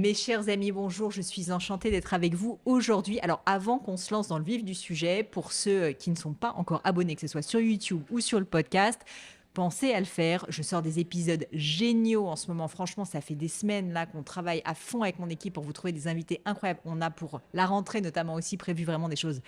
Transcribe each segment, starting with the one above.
Mes chers amis, bonjour, je suis enchantée d'être avec vous aujourd'hui. Alors avant qu'on se lance dans le vif du sujet, pour ceux qui ne sont pas encore abonnés, que ce soit sur YouTube ou sur le podcast, pensez à le faire. Je sors des épisodes géniaux en ce moment. Franchement, ça fait des semaines là qu'on travaille à fond avec mon équipe pour vous trouver des invités incroyables. On a pour la rentrée notamment aussi prévu vraiment des choses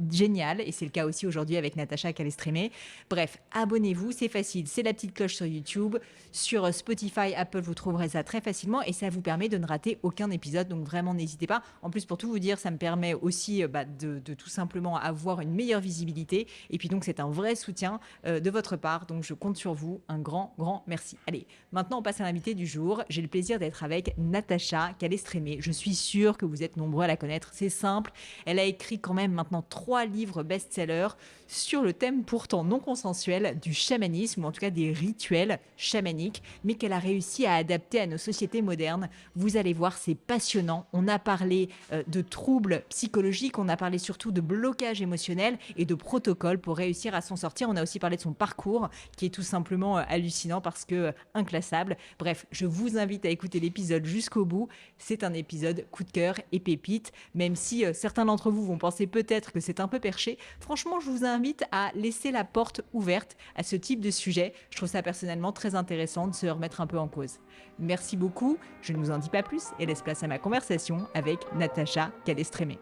géniales. Et c'est le cas aussi aujourd'hui avec Natacha Calestrémé. Bref, abonnez-vous, c'est facile. C'est la petite cloche sur YouTube. Sur Spotify, Apple, vous trouverez ça très facilement. Et ça vous permet de ne rater aucun épisode. Donc vraiment, n'hésitez pas. En plus, pour tout vous dire, ça me permet aussi de tout simplement avoir une meilleure visibilité. Et puis donc, c'est un vrai soutien de votre part. Donc, je compte sur vous. Un grand, grand merci. Allez, maintenant, on passe à l'invité du jour. J'ai le plaisir d'être avec Natacha Calestrémé. Je suis sûre que vous êtes nombreux à la connaître. C'est simple. Elle a écrit quand même maintenant 3 livres best-sellers sur le thème pourtant non consensuel du chamanisme, ou en tout cas des rituels chamaniques, mais qu'elle a réussi à adapter à nos sociétés modernes. Vous allez voir, c'est passionnant. On a parlé de troubles psychologiques, on a parlé surtout de blocage émotionnel et de protocoles pour réussir à s'en sortir. On a aussi parlé de son parcours, qui est tout simplement hallucinant parce que inclassable. Bref, je vous invite à écouter l'épisode jusqu'au bout. C'est un épisode coup de cœur et pépite, même si certains d'entre vous vont penser peut-être que c'est un peu perché. Franchement, je vous invite à laisser la porte ouverte à ce type de sujet. Je trouve ça personnellement très intéressant de se remettre un peu en cause. Merci beaucoup, je ne vous en dis pas plus et laisse place à ma conversation avec Natacha Calestrémé.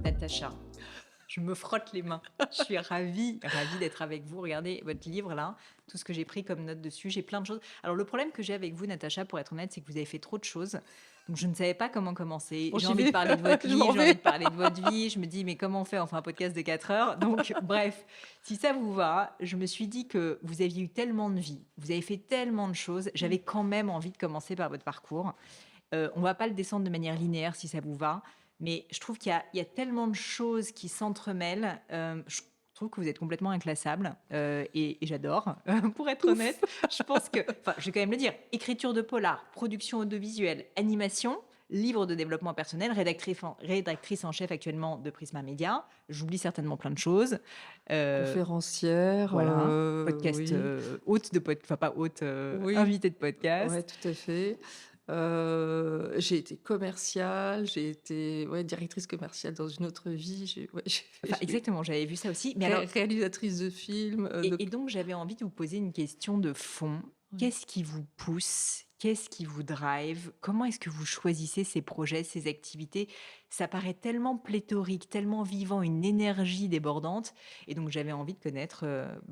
Natacha, je me frotte les mains. Je suis ravie d'être avec vous. Regardez votre livre là, tout ce que j'ai pris comme note dessus. J'ai plein de choses. Alors le problème que j'ai avec vous, Natacha, pour être honnête, c'est que vous avez fait trop de choses. Donc je ne savais pas comment commencer. Bon, J'ai j'y envie de vais, parler de votre je livre, m'en j'ai envie vais. de parler de votre vie. Je me dis, mais comment on fait? On fait un podcast de 4 heures. Donc bref, si ça vous va, je me suis dit que vous aviez eu tellement de vie, vous avez fait tellement de choses. J'avais quand même envie de commencer par votre parcours. On va pas le descendre de manière linéaire si ça vous va, mais je trouve qu'il y a tellement de choses qui s'entremêlent. Je trouve que vous êtes complètement inclassable et j'adore. Pour être Ouf. honnête, je pense que, enfin, je vais quand même le dire, écriture de polar, production audiovisuelle, animation, livre de développement personnel, rédactrice en chef actuellement de Prisma Media. J'oublie certainement plein de choses. Euh, Conférencière, voilà, podcast oui, hôte de podcast, enfin pas hôte, oui, invité de ouais, podcast. tout à fait. J'ai été commerciale, j'ai été directrice commerciale dans une autre vie. Enfin, J'ai exactement, j'avais vu ça aussi. Mais alors, réalisatrice de films. et donc, j'avais envie de vous poser une question de fond. Ouais. Qu'est-ce qui vous pousse? Qu'est-ce qui vous drive? Comment est-ce que vous choisissez ces projets, ces activités? Ça paraît tellement pléthorique, tellement vivant, une énergie débordante. Et donc, j'avais envie de connaître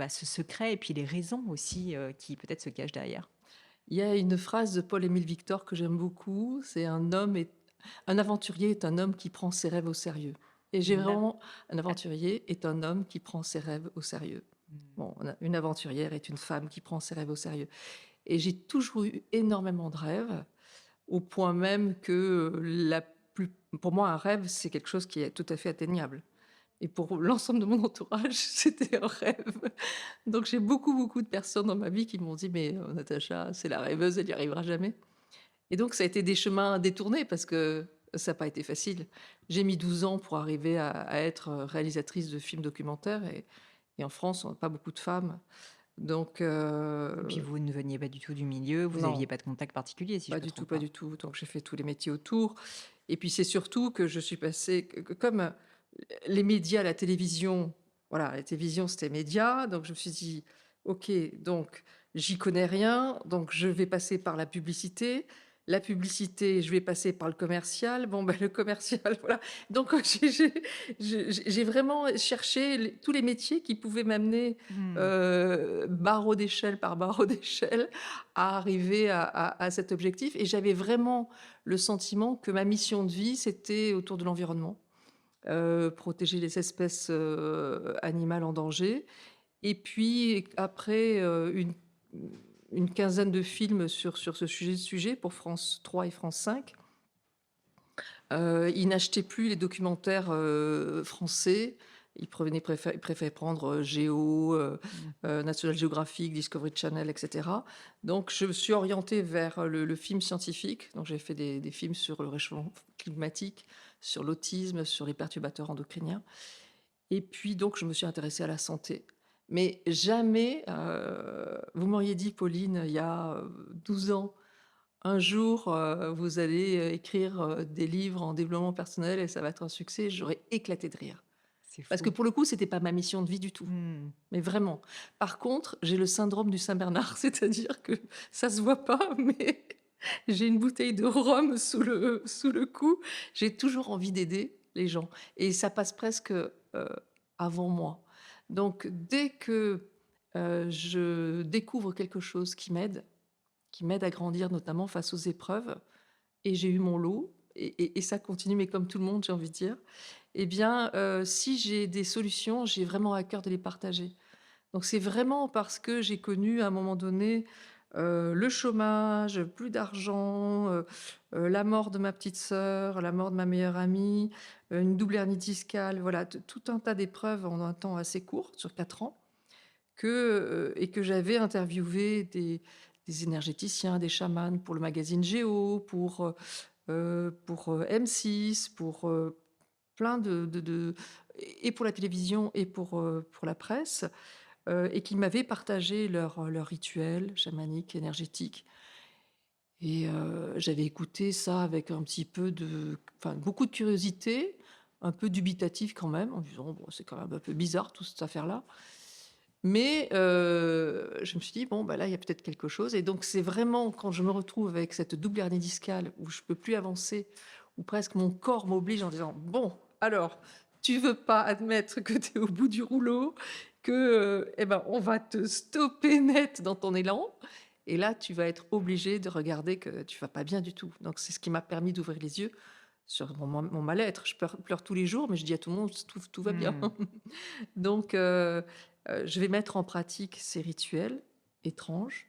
ce secret et puis les raisons aussi qui peut-être se cachent derrière. Il y a une phrase de Paul-Émile Victor que j'aime beaucoup. C'est un aventurier est un homme qui prend ses rêves au sérieux. Et j'ai Une vraiment un aventurier est un homme qui prend ses rêves au sérieux. Bon, une aventurière est une femme qui prend ses rêves au sérieux. Et j'ai toujours eu énormément de rêves, au point même que pour moi, un rêve, c'est quelque chose qui est tout à fait atteignable. Et pour l'ensemble de mon entourage, c'était un rêve. Donc j'ai beaucoup, beaucoup de personnes dans ma vie qui m'ont dit, mais Natacha, c'est la rêveuse, elle n'y arrivera jamais. Et donc ça a été des chemins détournés parce que ça n'a pas été facile. J'ai mis 12 ans pour arriver à être réalisatrice de films documentaires et en France, on n'a pas beaucoup de femmes. Donc, Et puis, vous ne veniez pas du tout du milieu, vous non, n'aviez pas de contact particulier, si je pas ne me du tout, trompe pas pas. du tout. Donc j'ai fait tous les métiers autour. Et puis c'est surtout que je suis passée, comme les médias, la télévision, voilà, la télévision c'était média, donc je me suis dit, ok, donc j'y connais rien, donc je vais passer par la publicité. La publicité, je vais passer par le commercial. Bon, ben, le commercial, voilà. Donc, j'ai vraiment cherché tous les métiers qui pouvaient m'amener Hmm. barreau d'échelle par barreau d'échelle à arriver à cet objectif. Et j'avais vraiment le sentiment que ma mission de vie, c'était autour de l'environnement, protéger les espèces animales en danger. Et puis après une quinzaine de films sur ce sujet pour France 3 et France 5, ils n'achetaient plus les documentaires français. Ils préféraient prendre Géo, National Geographic, Discovery Channel, etc. Donc, je me suis orientée vers le film scientifique. Donc, j'ai fait des films sur le réchauffement climatique, sur l'autisme, sur les perturbateurs endocriniens. Et puis donc je me suis intéressée à la santé. Mais jamais, vous m'auriez dit: «Pauline, il y a, 12 ans, un jour, vous allez, écrire, des livres en développement personnel et ça va être un succès», j'aurais éclaté de rire. C'est Parce que fou. pour le coup, c'était pas ma mission de vie du tout, Mmh. mais vraiment. Par contre, j'ai le syndrome du Saint-Bernard, c'est-à-dire que ça se voit pas, mais j'ai une bouteille de rhum sous le cou. J'ai toujours envie d'aider les gens et ça passe presque, avant moi. Donc dès que, je découvre quelque chose qui m'aide à grandir, notamment face aux épreuves, et j'ai eu mon lot et ça continue, mais comme tout le monde, j'ai envie de dire, eh bien, si j'ai des solutions, j'ai vraiment à cœur de les partager. Donc c'est vraiment parce que j'ai connu à un moment donné, le chômage, plus d'argent, la mort de ma petite sœur, la mort de ma meilleure amie, une double hernie discale, voilà, tout un tas d'épreuves en un temps assez court, sur 4 ans, et que j'avais interviewé des énergéticiens, des chamans pour le magazine Géo, pour M6, pour plein et pour la télévision et pour la presse, et qui m'avaient partagé leurs rituels chamaniques, énergétiques. Et j'avais écouté ça avec un petit peu enfin, beaucoup de curiosité, un peu dubitatif quand même, en me disant: «Bon, c'est quand même un peu bizarre toute cette affaire-là». Mais je me suis dit: «Bon, bah, là, il y a peut-être quelque chose», et donc c'est vraiment quand je me retrouve avec cette double hernie discale où je peux plus avancer, où presque mon corps m'oblige en disant: «Bon, alors, tu veux pas admettre que tu es au bout du rouleau, que, eh ben, on va te stopper net dans ton élan et là, tu vas être obligé de regarder que tu vas pas bien du tout». Donc c'est ce qui m'a permis d'ouvrir les yeux sur mon mal-être. Je pleure tous les jours, mais je dis à tout le monde: «Tout va bien». Mmh. Donc je vais mettre en pratique ces rituels étranges,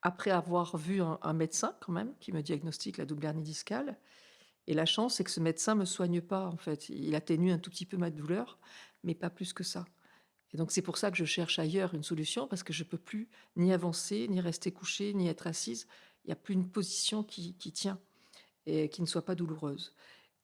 après avoir vu un médecin quand même qui me diagnostique la double hernie discale, et la chance, c'est que ce médecin me soigne pas, en fait. Il atténue un tout petit peu ma douleur, mais pas plus que ça, et donc c'est pour ça que je cherche ailleurs une solution parce que je peux plus ni avancer, ni rester couchée, ni être assise. Il y a plus une position qui tient et qui ne soit pas douloureuse,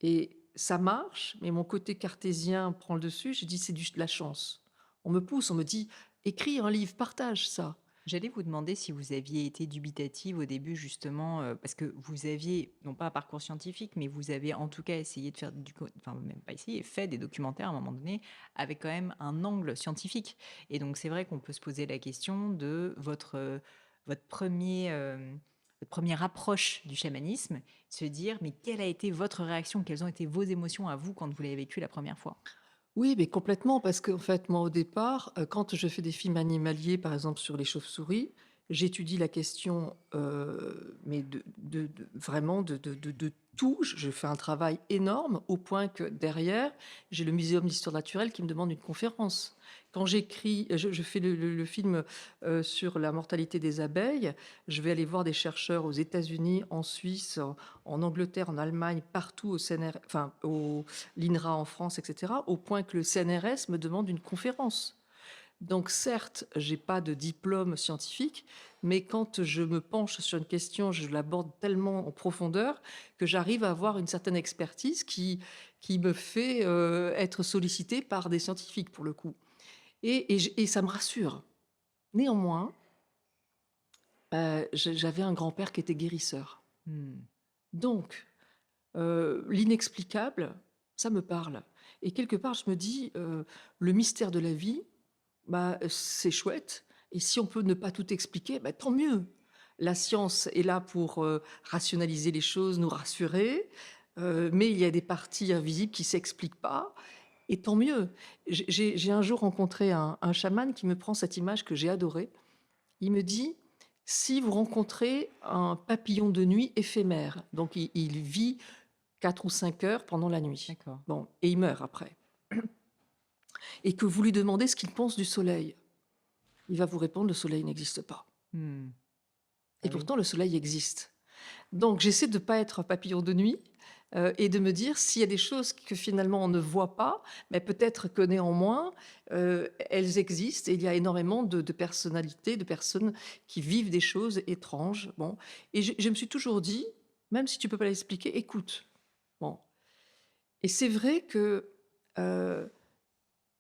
et ça marche, mais mon côté cartésien prend le dessus. Je dis: «C'est de la chance». On me pousse, on me dit: «Écris un livre, partage ça». J'allais vous demander si vous aviez été dubitative au début justement, parce que vous aviez, non pas un parcours scientifique, mais vous avez en tout cas essayé de faire enfin même pas essayé, fait des documentaires à un moment donné, avec quand même un angle scientifique. Et donc c'est vrai qu'on peut se poser la question de votre votre première approche du chamanisme, se dire: «Mais quelle a été votre réaction? Quelles ont été vos émotions à vous quand vous l'avez vécu la première fois?» Oui, mais complètement, parce qu'en fait, moi, au départ, quand je fais des films animaliers, par exemple sur les chauves-souris, j'étudie la question, mais vraiment de tout. Je fais un travail énorme au point que derrière, j'ai le Muséum d'histoire naturelle qui me demande une conférence. Quand j'écris, je fais le film, sur la mortalité des abeilles, je vais aller voir des chercheurs aux États-Unis, en Suisse, en Angleterre, en Allemagne, partout au CNR, enfin au l'INRA en France, et cetera, au point que le CNRS me demande une conférence. Donc certes, j'ai pas de diplôme scientifique, mais quand je me penche sur une question, je l'aborde tellement en profondeur que j'arrive à avoir une certaine expertise qui me fait, être sollicitée par des scientifiques, pour le coup, et ça me rassure. Néanmoins, j'avais un grand-père qui était guérisseur. Mmh. Donc l'inexplicable, ça me parle, et quelque part, je me dis, le mystère de la vie, bah, c'est chouette, et si on peut ne pas tout expliquer, bah, tant mieux. La science est là pour, rationaliser les choses, nous rassurer, mais il y a des parties invisibles qui s'expliquent pas, et tant mieux. J'ai un jour rencontré un chaman qui me prend cette image que j'ai adorée. Il me dit: «Si vous rencontrez un papillon de nuit éphémère», donc il vit 4 ou 5 heures pendant la nuit. D'accord. Bon, et il meurt après, et que vous lui demandez ce qu'il pense du soleil. Il va vous répondre: «Le soleil n'existe pas», Mmh. et Bah oui. pourtant le soleil existe. Donc j'essaie de ne pas être un papillon de nuit, et de me dire s'il y a des choses que finalement on ne voit pas, mais peut-être que néanmoins, elles existent, et il y a énormément de personnalités, de personnes qui vivent des choses étranges. Bon, et je me suis toujours dit: «Même si tu peux pas l'expliquer, écoute». Bon. Et c'est vrai que, heu,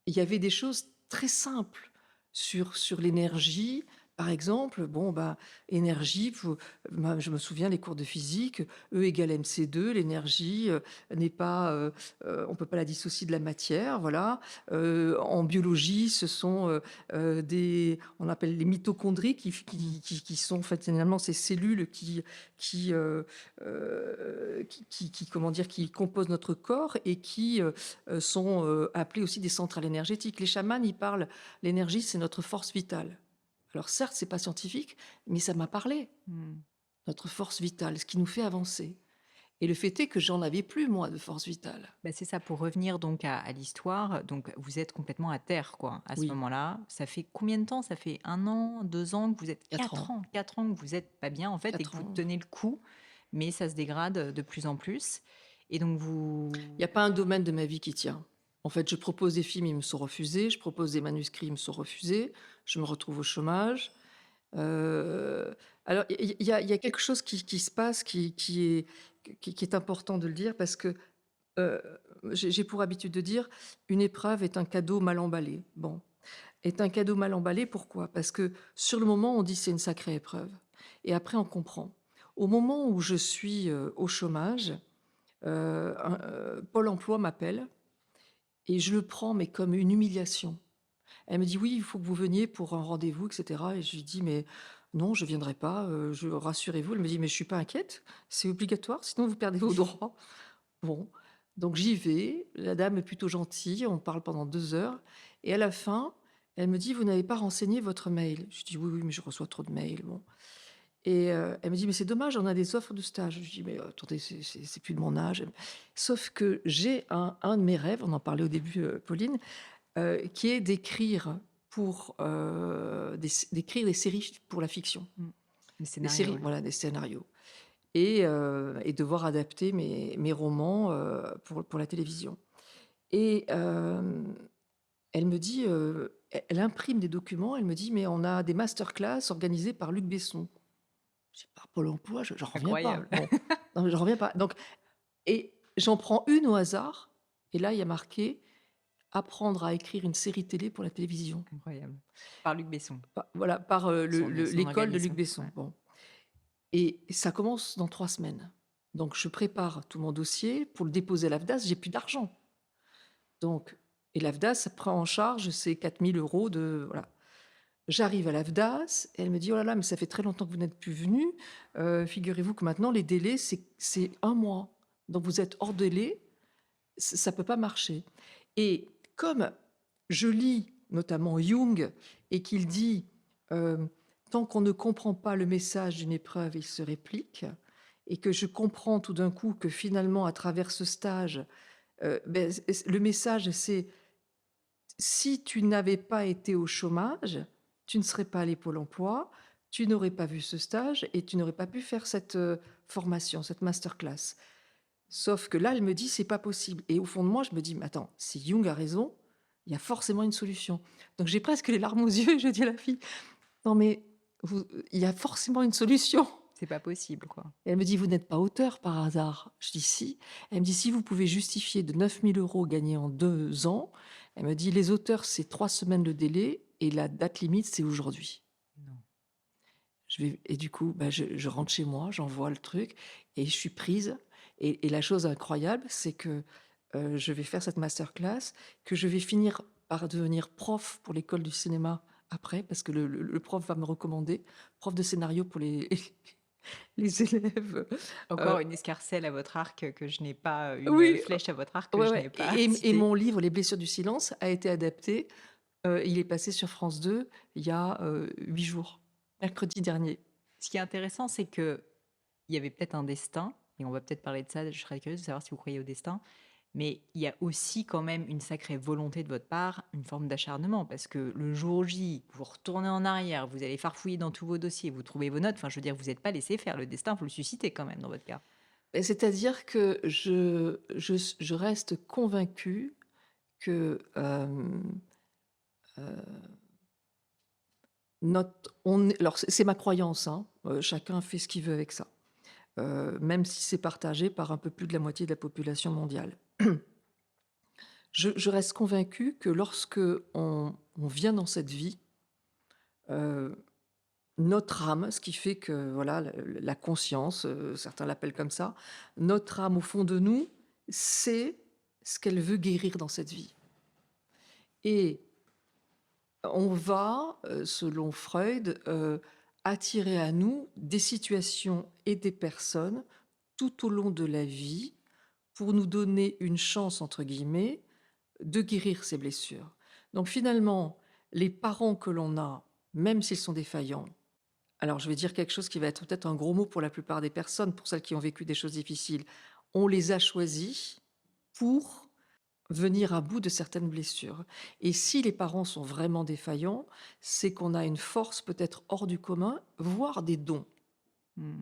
il y avait des choses très simples sur l'énergie. Par exemple, bon, bah, énergie, moi, je me souviens les cours de physique, E égale mc2, l'énergie, n'est pas, on peut pas la dissocier de la matière, voilà. En biologie, ce sont, des on appelle les mitochondries Mmh. qui sont en fait, finalement, ces cellules qui, comment dire? Qui composent notre corps et qui, sont, appelées aussi des centrales énergétiques. Les chamans, ils parlent l'énergie, c'est notre force vitale. Alors certes, c'est pas scientifique, mais ça m'a parlé, Mmh. notre force vitale, ce qui nous fait avancer. Et le fait est que j'en avais plus, moi, de force vitale. Bah, c'est ça, pour revenir donc à l'histoire, donc vous êtes complètement à terre, quoi, à ce Oui, moment-là. Ça fait combien de temps? Ça fait 1 an, 2 ans que vous êtes 4 ans. 4 ans que vous êtes pas bien, en fait, et que 4 vous ans. tenez le coup, mais ça se dégrade, de plus en plus et donc Il y a vous pas un domaine de ma vie qui tient. En fait, je propose des films, ils me sont refusés, je propose des manuscrits, ils me sont refusés, je me retrouve au chômage. Heu, alors il y a quelque chose qui se passe qui est important de le dire parce que, heu, j'ai pour habitude de dire: «Une épreuve est un cadeau mal emballé». Bon, est un cadeau mal emballé, pourquoi? Parce que sur le moment, on dit: «C'est une sacrée épreuve» et après on comprend. Au moment où je suis, au chômage, Pôle emploi m'appelle et je le prends mais comme une humiliation. Elle me dit: «Oui, il faut que vous veniez pour un rendez-vous» et cetera et je lui dis: «Mais non, je viendrai pas, je rassurez-vous». Elle me dit: «Mais je suis pas inquiète, c'est obligatoire, sinon vous perdez vos droits». Bon, donc j'y vais, la dame est plutôt gentille, on parle pendant 2 heures et à la fin, elle me dit: «Vous n'avez pas renseigné votre mail». Je dis: «Oui, oui, mais je reçois trop de mails, bon» et elle me dit: «Mais c'est dommage, on a des offres de stage». Je dis: «Mais attendez, c'est plus de mon âge». Sauf que j'ai un de mes rêves, on en parlait au début, Pauline, qui est d'écrire pour, d'écrire des séries pour la fiction. mmh, le Des scénario, séries, ouais. voilà, des scénarios et devoir adapter mes romans, pour la télévision et elle me dit, elle imprime des documents, elle me dit: «Mais on a des masterclass organisées par Luc Besson». Je dis: «Par Pôle emploi?» j'en reviens pas. Incroyable. Bon, non, mais j'en reviens pas. Donc et j'en prends une au hasard et là, il y a marqué: «Apprendre à écrire une série télé pour la télévision». Incroyable. Par Luc Besson, Voilà, par, son l'école de Luc organisme, Besson. ouais. Bon et ça commence dans 3 semaines. Donc je prépare tout mon dossier pour le déposer à l'AFDAS, j'ai plus d'argent. Donc et l'AFDAS ça prend en charge ces 4 000 € de voilà. J'arrive à l'AFDAS, elle me dit: «Oh là là, mais ça fait très longtemps que vous n'êtes plus venu. Figurez-vous que maintenant les délais, c'est 1 mois. Donc vous êtes hors délai, ça peut pas marcher» et comme je lis notamment Jung et qu'il dit, «Tant qu'on ne comprend pas le message d'une épreuve, il se réplique» et que je comprends tout d'un coup que finalement à travers ce stage, le message c'est: «Si tu n'avais pas été au chômage, tu ne serais pas allé Pôle emploi, tu n'aurais pas vu ce stage et tu n'aurais pas pu faire cette, formation, cette masterclass». Sauf que là, elle me dit: «C'est pas possible» et au fond de moi, je me dis: «Mais attends, si Jung a raison, il y a forcément une solution». Donc j'ai presque les larmes aux yeux et je dis à la fille: «Non mais vous il y a forcément une solution». C'est pas possible, quoi. Et elle me dit: «Vous n'êtes pas auteur par hasard?» Je dis: «Si». Elle me dit: «Si vous pouvez justifier de 9 000 € gagnés en 2 ans», elle me dit: «Les auteurs, c'est 3 semaines le délai et la date limite, c'est aujourd'hui». Non. Je vais et du coup, bah, je rentre chez moi, j'envoie le truc et je suis prise et la chose incroyable, c'est que, je vais faire cette masterclass, que je vais finir par devenir prof pour l'école du cinéma après parce que le prof va me recommander, prof de scénario pour les les élèves, Encore une escarcelle à votre arc que je n'ai pas, une oui, flèche à votre arc que ouais, je ouais n'ai pas et citée. mon livre «Les blessures du silence» a été adapté, il est passé sur France 2 il y a, 8 jours, mercredi dernier. Ce qui est intéressant, c'est qu'il y avait peut-être un destin et on va peut-être parler de ça, je serais curieuse de savoir si vous croyez au destin. Mais il y a aussi quand même une sacrée volonté de votre part, une forme d'acharnement parce que le jour J, vous retournez en arrière, vous allez farfouiller dans tous vos dossiers, vous trouvez vos notes, enfin je veux dire, vous n'êtes pas laissé faire, le destin, vous le suscitez quand même dans votre cas. Beh, c'est-à-dire que je reste convaincue que, notre on est alors c'est ma croyance, hein, chacun fait ce qu'il veut avec ça, même si c'est partagé par un peu plus de la moitié de la population mondiale. Je reste convaincue que lorsque on vient dans cette vie, heu, notre âme, ce qui fait que voilà, la conscience, certains l'appellent comme ça, notre âme au fond de nous, c'est ce qu'elle veut guérir dans cette vie. Et on va, selon Freud, attirer à nous des situations et des personnes tout au long de la vie pour nous donner une «chance» entre guillemets de guérir ces blessures. Donc finalement, les parents que l'on a, même s'ils sont défaillants, alors je vais dire quelque chose qui va être peut-être un gros mot pour la plupart des personnes, pour celles qui ont vécu des choses difficiles, on les a choisis pour venir à bout de certaines blessures. Et si les parents sont vraiment défaillants, c'est qu'on a une force peut-être hors du commun, voire des dons. Mmh.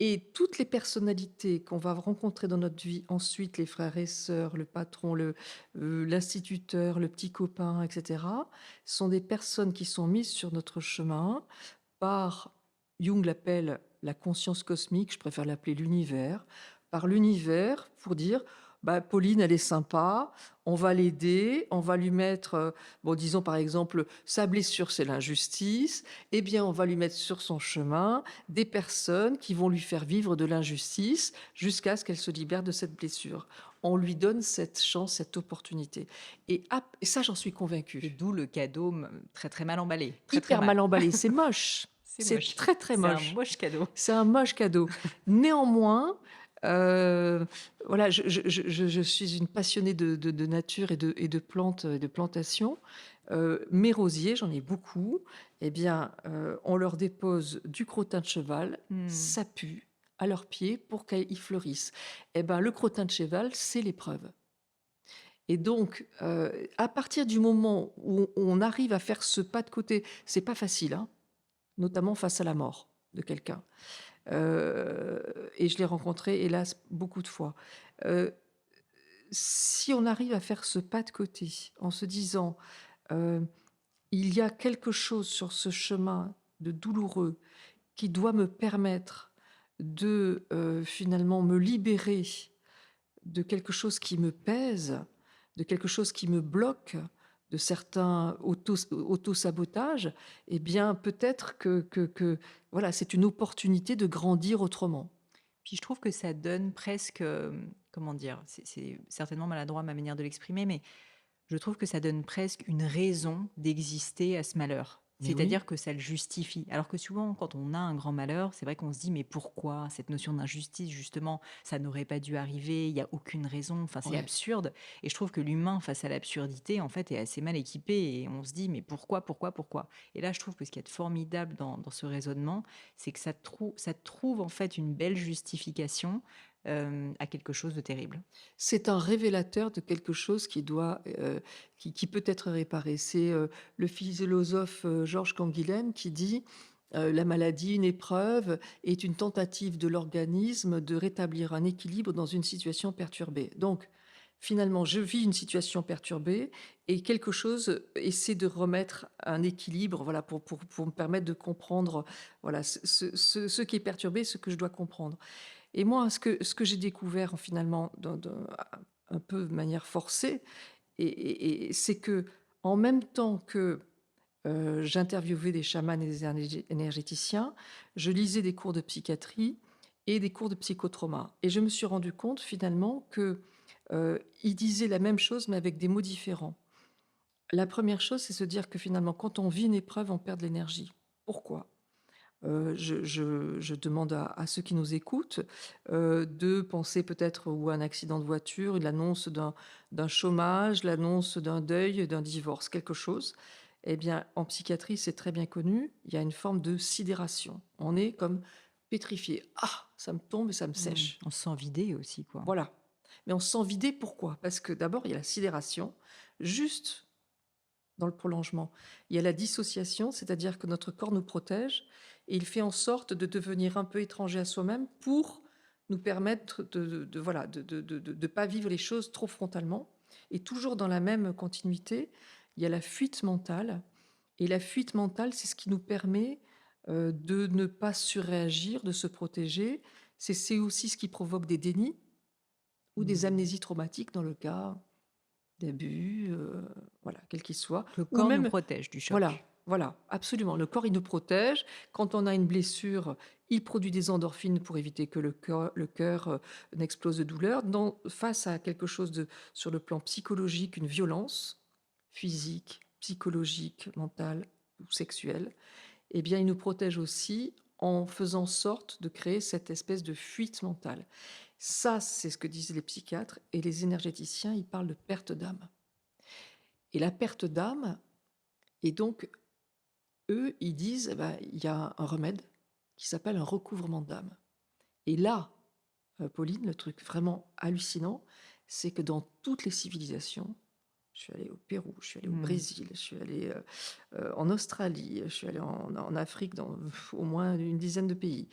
Et toutes les personnalités qu'on va rencontrer dans notre vie ensuite, les frères et sœurs, le patron, l'instituteur, le petit copain, etc., sont des personnes qui sont mises sur notre chemin par, Jung l'appelle la conscience cosmique, je préfère l'appeler l'univers, par l'univers pour dire, bah, Pauline, elle est sympa, on va l'aider, on va lui mettre, bon, disons par exemple, sa blessure, c'est l'injustice, eh bien, on va lui mettre sur son chemin des personnes qui vont lui faire vivre de l'injustice jusqu'à ce qu'elle se libère de cette blessure. On lui donne cette chance, cette opportunité. Et ça, j'en suis Et convaincue. d'où le cadeau très, très mal emballé. Très, très Hyper mal. mal emballé, c'est moche. C'est C'est moche. très, très C'est un moche. moche cadeau. C'est un moche cadeau. Néanmoins, heu, voilà, je suis une passionnée de nature et de plantes et de plantation. Mes rosiers, j'en ai beaucoup, eh bien, on leur dépose du crottin de cheval, Mmh. ça pue à leurs pieds pour qu'ils fleurissent. Eh ben, le crottin de cheval, c'est l'épreuve. Et donc, à partir du moment où on arrive à faire ce pas de côté, c'est pas facile, hein, notamment face à la mort de quelqu'un. Et je l'ai rencontré, hélas, beaucoup de fois. Heu, Si on arrive à faire ce pas de côté en se disant, heu: «Il y a quelque chose sur ce chemin de douloureux qui doit me permettre de, finalement me libérer de quelque chose qui me pèse, de quelque chose qui me bloque, de certains auto-sabotages», eh bien, peut-être que voilà, c'est une opportunité de grandir autrement. Puis je trouve que ça donne presque, comment dire? C'est certainement maladroit ma manière de l'exprimer, mais je trouve que ça donne presque une raison d'exister à ce malheur. Mais oui, C'est-à-dire que ça le justifie. Alors que souvent, quand on a un grand malheur, c'est vrai qu'on se dit: «Mais pourquoi?» Cette notion d'injustice, justement, ça n'aurait pas dû arriver, il y a aucune raison, enfin, c'est ouais. absurde. Et je trouve que l'humain, face à l'absurdité, en fait, est assez mal équipé et on se dit: «Mais pourquoi, pourquoi, pourquoi?» Et là, je trouve que ce qui est formidable dans ce raisonnement, c'est que ça trouve, en fait, une belle justification, à quelque chose de terrible. C'est un révélateur de quelque chose qui doit, qui peut être réparé. C'est, le philosophe, Georges Canguilhem qui dit, «La maladie, une épreuve, est une tentative de l'organisme de rétablir un équilibre dans une situation perturbée». Donc finalement, je vis une situation perturbée et quelque chose essaie de remettre un équilibre, voilà, pour me permettre de comprendre, voilà, ce qui est perturbé, ce que je dois comprendre. Et moi, ce que j'ai découvert finalement un peu de manière forcée, et c'est que en même temps que j'interviewais des chamans et des énergéticiens, je lisais des cours de psychiatrie et des cours de psychotrauma. Et je me suis rendu compte finalement que ils disaient la même chose, mais avec des mots différents. La première chose, c'est se dire que finalement, quand on vit une épreuve, on perd de l'énergie. Pourquoi? Je demande à ceux qui nous écoutent, de penser peut-être ou à un accident de voiture, l'annonce d'un chômage, l'annonce d'un deuil, d'un divorce, quelque chose. Eh bien, en psychiatrie, c'est très bien connu, il y a une forme de sidération. On est comme pétrifié. «Ah! Ça me tombe et ça me Mmh. sèche». On se sent vidé aussi, quoi. Voilà. Mais on se sent vidé, pourquoi? Parce que d'abord, il y a la sidération, juste dans le prolongement. Il y a la dissociation, c'est-à-dire que notre corps nous protège et il fait en sorte de devenir un peu étranger à soi-même pour nous permettre voilà, de pas vivre les choses trop frontalement. Et toujours dans la même continuité, il y a la fuite mentale. Et la fuite mentale, c'est ce qui nous permet de ne pas surréagir, de se protéger. C'est aussi ce qui provoque des dénis ou des Mmh. amnésies traumatiques dans le cas. d'abus, voilà, quel qu'il soit. Le Ou corps nous même, protège du voilà, choc. voilà, absolument. Le corps, il nous protège. Quand on a une blessure, il produit des endorphines pour éviter que le cœur n'explose de douleur. Face à quelque chose sur le plan psychologique, une violence physique, psychologique, mentale ou sexuelle, eh bien, il nous protège aussi en faisant sorte de créer cette espèce de fuite mentale. Ça, c'est ce que disent les psychiatres, et les énergéticiens, ils parlent de perte d'âme. Et la perte d'âme, et donc, eux, ils disent, eh ben, il y a un remède qui s'appelle un recouvrement d'âme. Et là, Pauline, le truc vraiment hallucinant, c'est que dans toutes les civilisations, je suis allée au Pérou, je suis allée au Mmh. Brésil, je suis allée en Australie, je suis allée en Afrique, dans au moins une dizaine de pays,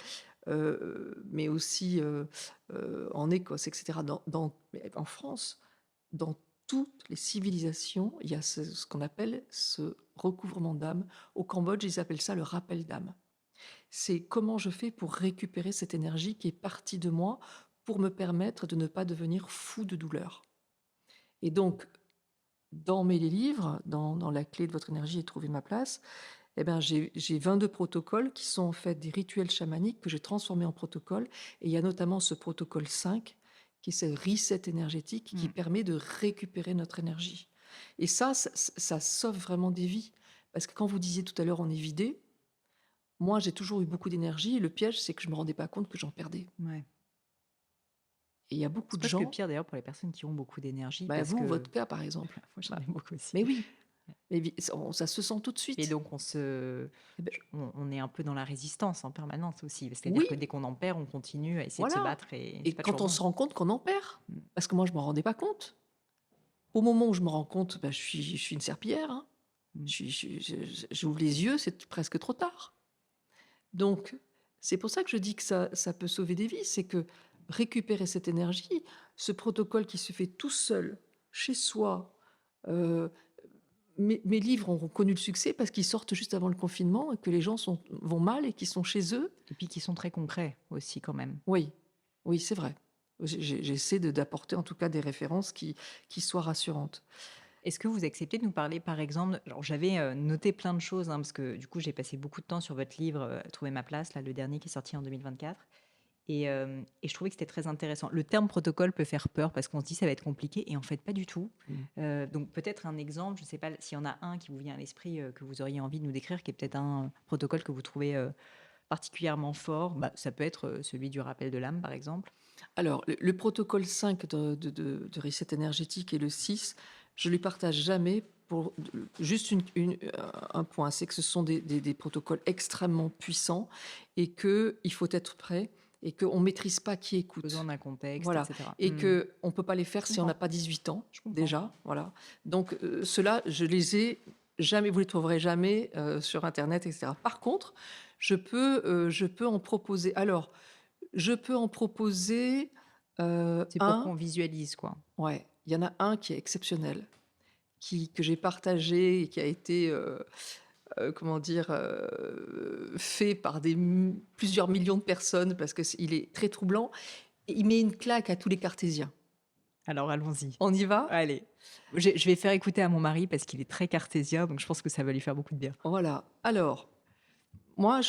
mais aussi en Écosse, etc. Mais en France, dans toutes les civilisations, il y a ce qu'on appelle ce recouvrement d'âme. Au Cambodge, ils appellent ça le rappel d'âme. C'est comment je fais pour récupérer cette énergie qui est partie de moi pour me permettre de ne pas devenir fou de douleur. Et donc, dans mes livres, dans La clé de votre énergie et trouver ma place, eh ben, j'ai 22 protocoles qui sont en fait des rituels chamaniques que j'ai transformés en protocoles. Et il y a notamment ce protocole 5, qui est ce reset énergétique qui Mmh. permet de récupérer notre énergie. Et ça sauve vraiment des vies. Parce que quand vous disiez tout à l'heure on est vidé, moi j'ai toujours eu beaucoup d'énergie et le piège c'est que je ne me rendais pas compte que j'en perdais. Ouais. Et il y a beaucoup C'est de presque gens, pire d'ailleurs pour les personnes qui ont beaucoup d'énergie bah parce vous, que votre cas par exemple, moi j'en bah, ai beaucoup aussi. mais oui, mais ça se sent tout de Et suite. donc Eh ben, on est un peu dans la résistance en permanence aussi. C'est-à-dire oui, que dès qu'on en perd, on continue à essayer de se voilà. battre et c'est Et pas quand toujours on bon. se rend compte qu'on en perd, Mmh. parce que moi je m'en rendais pas compte. Au moment où je me rends compte, bah, je suis une serpillière, hein. Mmh. J'ouvre les yeux, c'est presque trop tard. Donc, c'est pour ça que je dis que ça peut sauver des vies, c'est que récupérer cette énergie, ce protocole qui se fait tout seul, chez soi. Mes livres ont connu le succès parce qu'ils sortent juste avant le confinement et que les gens vont mal et qu'ils sont chez eux. Et puis qui sont très concrets aussi quand même. Oui, oui, c'est vrai. J'essaie d'apporter en tout cas des références qui soient rassurantes. Est-ce que vous acceptez de nous parler, par exemple, alors j'avais noté plein de choses, hein, parce que du coup j'ai passé beaucoup de temps sur votre livre Trouver ma place, là, le dernier qui est sorti en 2024. Et je trouvais que c'était très intéressant. Le terme protocole peut faire peur parce qu'on se dit ça va être compliqué et en fait pas du tout. Mm. Donc peut-être un exemple, je ne sais pas s'il y en a un qui vous vient à l'esprit que vous auriez envie de nous décrire, qui est peut-être un protocole que vous trouvez particulièrement fort. Bah, ça peut être celui du rappel de l'âme par exemple. Alors, le protocole 5 de reset énergétique et le 6, je ne les partage jamais pour juste un point, c'est que ce sont des protocoles extrêmement puissants et qu'il faut être prêt et qu'on ne maîtrise pas qui Besoin écoute. d'un contexte, Voilà. etc. Et qu'on ne peut pas les faire Je si on n'a comprends. pas 18 ans, Je comprends. déjà. Voilà. Donc, ceux-là, je les ai jamais, vous les trouverez jamais sur Internet, etc. Par contre, je peux en proposer. Alors, je peux en proposer C'est pour un. qu'on visualise quoi. Ouais, il y en a un qui est exceptionnel, que j'ai partagé et qui a été, comment dire, fait par plusieurs millions de personnes parce que il est très troublant. Et il met une claque à tous les cartésiens. Alors allons-y. On y va? Allez. Je vais faire écouter à mon mari parce qu'il est très cartésien, donc je pense que ça va lui faire beaucoup de bien. Voilà. Alors, moi,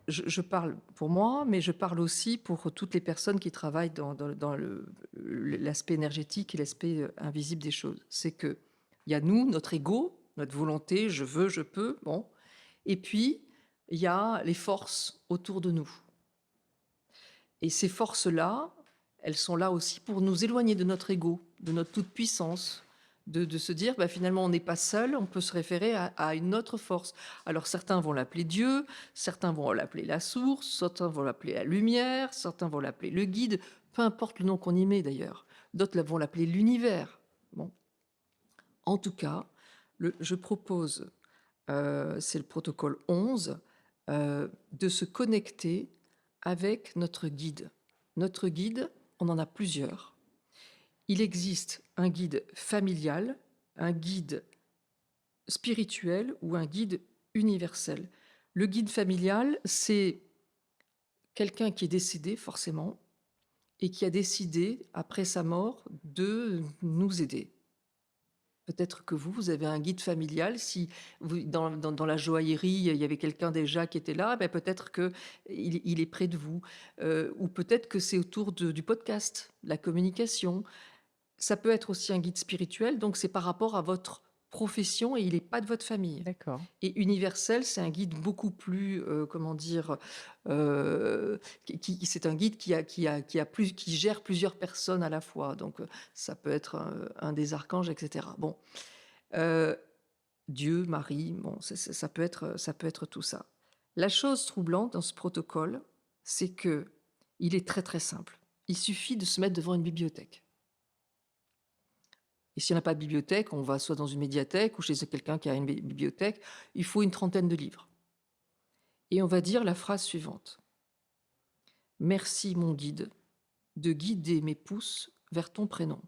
je parle pour moi, mais je parle aussi pour toutes les personnes qui travaillent dans l'aspect énergétique et l'aspect invisible des choses. C'est que il y a nous, notre ego, notre volonté, je veux, je peux, bon. Et puis, il y a les forces autour de nous. Et ces forces-là, elles sont là aussi pour nous éloigner de notre ego, de notre toute-puissance, de se dire, bah, finalement, on n'est pas seul, on peut se référer à une autre force. Alors, certains vont l'appeler Dieu, certains vont l'appeler la source, certains vont l'appeler la lumière, certains vont l'appeler le guide, peu importe le nom qu'on y met d'ailleurs. D'autres vont l'appeler l'univers. Bon. En tout cas, je propose, c'est le protocole 11, de se connecter avec notre guide. Notre guide, on en a plusieurs. Il existe un guide familial, un guide spirituel ou un guide universel. Le guide familial, c'est quelqu'un qui est décédé forcément et qui a décidé, après sa mort, de nous aider. Peut-être que vous avez un guide familial. Si dans la joaillerie, il y avait quelqu'un déjà qui était là, ben peut-être qu'il est près de vous. Ou peut-être que c'est autour du podcast, de la communication. Ça peut être aussi un guide spirituel, donc c'est par rapport à votre profession et il n'est pas de votre famille. D'accord. Et universel, c'est un guide beaucoup plus, comment dire, euh, c'est un guide qui gère plusieurs personnes à la fois. Donc, ça peut être un des archanges, etc. Bon, euh, Dieu, Marie, bon, ça peut être tout ça. La chose troublante dans ce protocole, c'est que il est très très simple. Il suffit de se mettre devant une bibliothèque. Et si on n'a pas de bibliothèque, on va soit dans une médiathèque ou chez quelqu'un qui a une bibliothèque. Il faut une trentaine de livres. Et on va dire la phrase suivante. Merci mon guide de guider mes pouces vers ton prénom.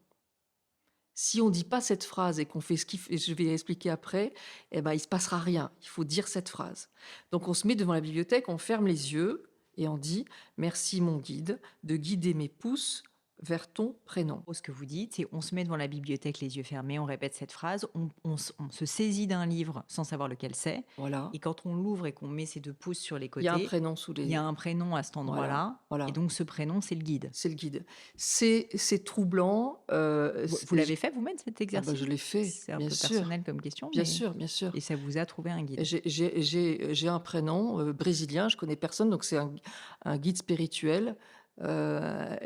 Si on ne dit pas cette phrase et qu'on fait ce je vais expliquer après, eh ben, il ne se passera rien. Il faut dire cette phrase. Donc on se met devant la bibliothèque, on ferme les yeux et on dit « Merci mon guide de guider mes pouces vers ton prénom ». Ce que vous dites, c'est on se met devant la bibliothèque les yeux fermés, on répète cette phrase, on se saisit d'un livre sans savoir lequel c'est. Voilà. Et quand on l'ouvre et qu'on met ses 2 pouces sur les Il y a un côtés, prénom sous les... il y a un prénom à cet endroit-là. Voilà. Et donc ce prénom, c'est le guide. C'est le guide. C'est troublant. Vous l'avez fait vous-même cet exercice? Je l'ai fait, C'est un bien peu sûr. personnel comme question, Bien mais... sûr, bien sûr. Et ça vous a trouvé un guide? J'ai un prénom brésilien, je connais personne, donc c'est un guide spirituel. La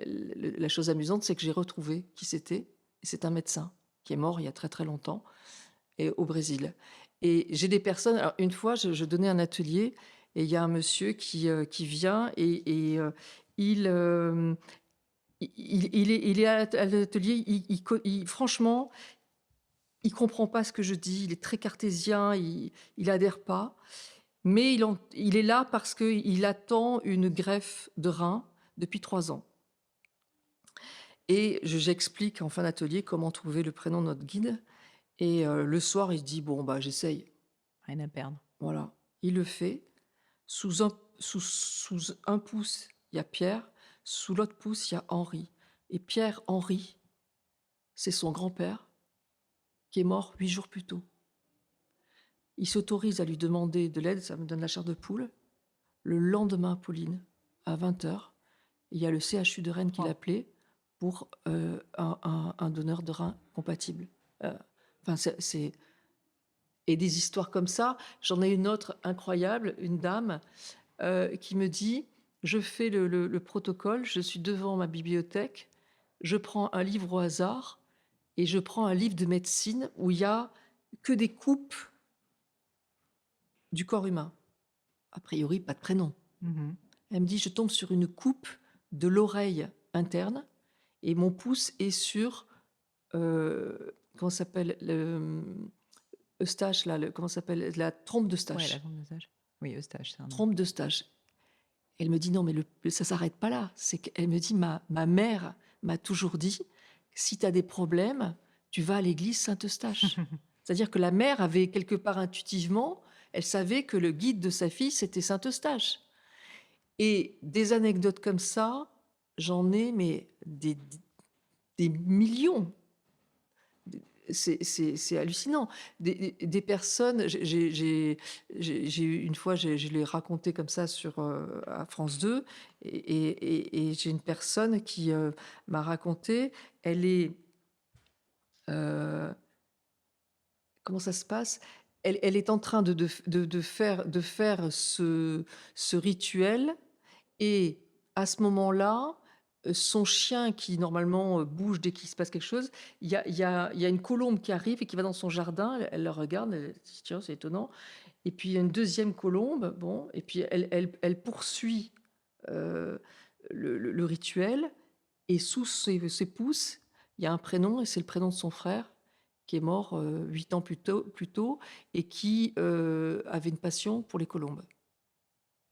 chose amusante, c'est que j'ai retrouvé qui c'était. Et c'est un médecin qui est mort il y a très très longtemps et au Brésil. Et j'ai des personnes. Alors une fois, je donnais un atelier et il y a un monsieur qui vient et il, il est à l'atelier. Franchement, il comprend pas ce que je dis. Il est très cartésien. Il adhère pas. Mais il est là parce qu'il attend une greffe de rein depuis 3 ans. Et j'explique en fin d'atelier comment trouver le prénom de notre guide. Et le soir, il se dit, bon, bah, j'essaye. Rien à perdre. Voilà. Il le fait. Sous un pouce, il y a Pierre. Sous l'autre pouce, il y a Henri. Et Pierre-Henri, c'est son grand-père qui est mort 8 jours plus tôt. Il s'autorise à lui demander de l'aide, ça me donne la chair de poule. Le lendemain, Pauline, à 20h, il y a le CHU de Rennes qui l'appelait pour un donneur de rein compatible. Et des histoires comme ça. J'en ai une autre incroyable, une dame qui me dit, je fais le protocole, je suis devant ma bibliothèque, je prends un livre au hasard et je prends un livre de médecine où il y a que des coupes du corps humain. A priori, pas de prénom. Elle me dit, je tombe sur une coupe de l'oreille interne et mon pouce est sur, comment s'appelle, Eustache, là, comment s'appelle, la trompe d'Eustache. Ouais, la trompe d'Eustache. Oui, Eustache, c'est un nom. Trompe d'Eustache. Elle me dit, non, mais ça s'arrête pas là. Elle me dit, ma mère m'a toujours dit, si tu as des problèmes, tu vas à l'église Saint-Eustache. C'est-à-dire que la mère avait quelque part intuitivement, elle savait que le guide de sa fille, c'était Saint-Eustache. Et des anecdotes comme ça, j'en ai, mais des millions. C'est hallucinant. Des personnes, une fois, je l'ai raconté comme ça à France 2, et j'ai une personne qui m'a raconté, elle est... comment ça se passe? Elle est en train de faire ce rituel, et à ce moment-là, son chien qui normalement bouge dès qu'il se passe quelque chose, il y a une colombe qui arrive et qui va dans son jardin, elle le regarde, elle dit tiens, c'est étonnant, et puis il y a une deuxième colombe, bon, et puis elle poursuit le rituel, et sous ses pouces, il y a un prénom, et c'est le prénom de son frère qui est mort 8 ans plus tôt et qui avait une passion pour les colombes.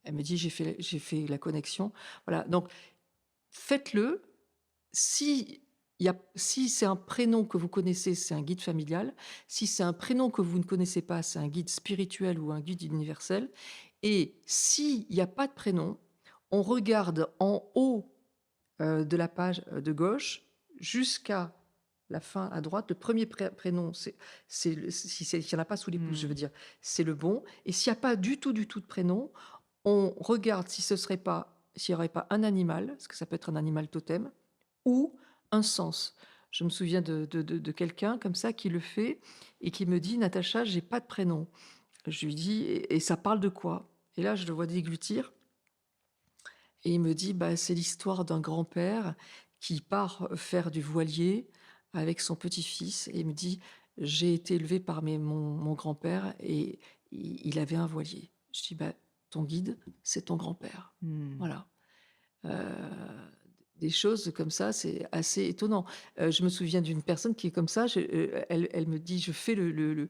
Elle me dit, j'ai fait la connexion. Voilà, donc faites-le. Si c'est un prénom que vous connaissez, c'est un guide familial. Si c'est un prénom que vous ne connaissez pas, c'est un guide spirituel ou un guide universel. Et s'il n'y a pas de prénom, on regarde en haut de la page de gauche jusqu'à la fin à droite, le premier prénom, s'il n'y en a pas sous les pouces, je veux dire, c'est le bon. Et s'il n'y a pas du tout de prénom, on regarde si s'il n'y aurait pas un animal, parce que ça peut être un animal totem, ou un sens. Je me souviens de quelqu'un comme ça qui le fait et qui me dit: «Natacha, j'ai pas de prénom». Je lui dis: «Et ça parle de quoi?» Et là, je le vois déglutir et il me dit: «Bah, c'est l'histoire d'un grand-père qui part faire du voilier avec son petit-fils». Et il me dit: «J'ai été élevé par mon grand-père et il avait un voilier». Je dis: «Bah, ton guide, c'est ton grand-père». Mmh. Voilà. Heu, des choses comme ça, c'est assez étonnant. Je me souviens d'une personne qui est comme ça, elle me dit: «Je fais le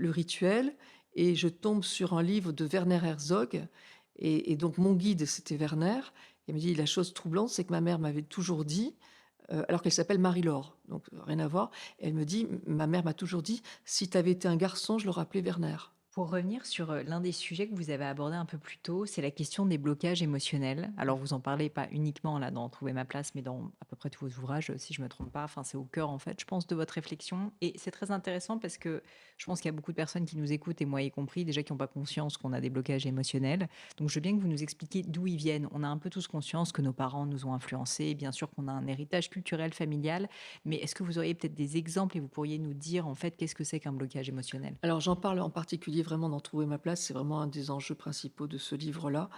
rituel et je tombe sur un livre de Werner Herzog» et donc mon guide, c'était Werner. Elle me dit: «La chose troublante, c'est que ma mère m'avait toujours dit», alors qu'elle s'appelle Marie-Laure, donc rien à voir. Elle me dit: «Ma mère m'a toujours dit: "Si tu avais été un garçon, je l'aurais appelé Werner"». Pour revenir sur l'un des sujets que vous avez abordé un peu plus tôt, c'est la question des blocages émotionnels. Alors, vous en parlez pas uniquement là dans Trouver ma place, mais dans à peu près tous vos ouvrages, si je me trompe pas. Enfin, c'est au cœur, en fait, je pense, de votre réflexion. Et c'est très intéressant parce que je pense qu'il y a beaucoup de personnes qui nous écoutent, et moi y compris, déjà qui n'ont pas conscience qu'on a des blocages émotionnels. Donc, je veux bien que vous nous expliquiez d'où ils viennent. On a un peu tous conscience que nos parents nous ont influencés, bien sûr qu'on a un héritage culturel, familial, mais est-ce que vous auriez peut-être des exemples et vous pourriez nous dire, en fait, qu'est-ce que c'est qu'un blocage émotionnel? Alors j'en parle en particulier vraiment dans Trouver ma place, c'est vraiment un des enjeux principaux de ce livre-là,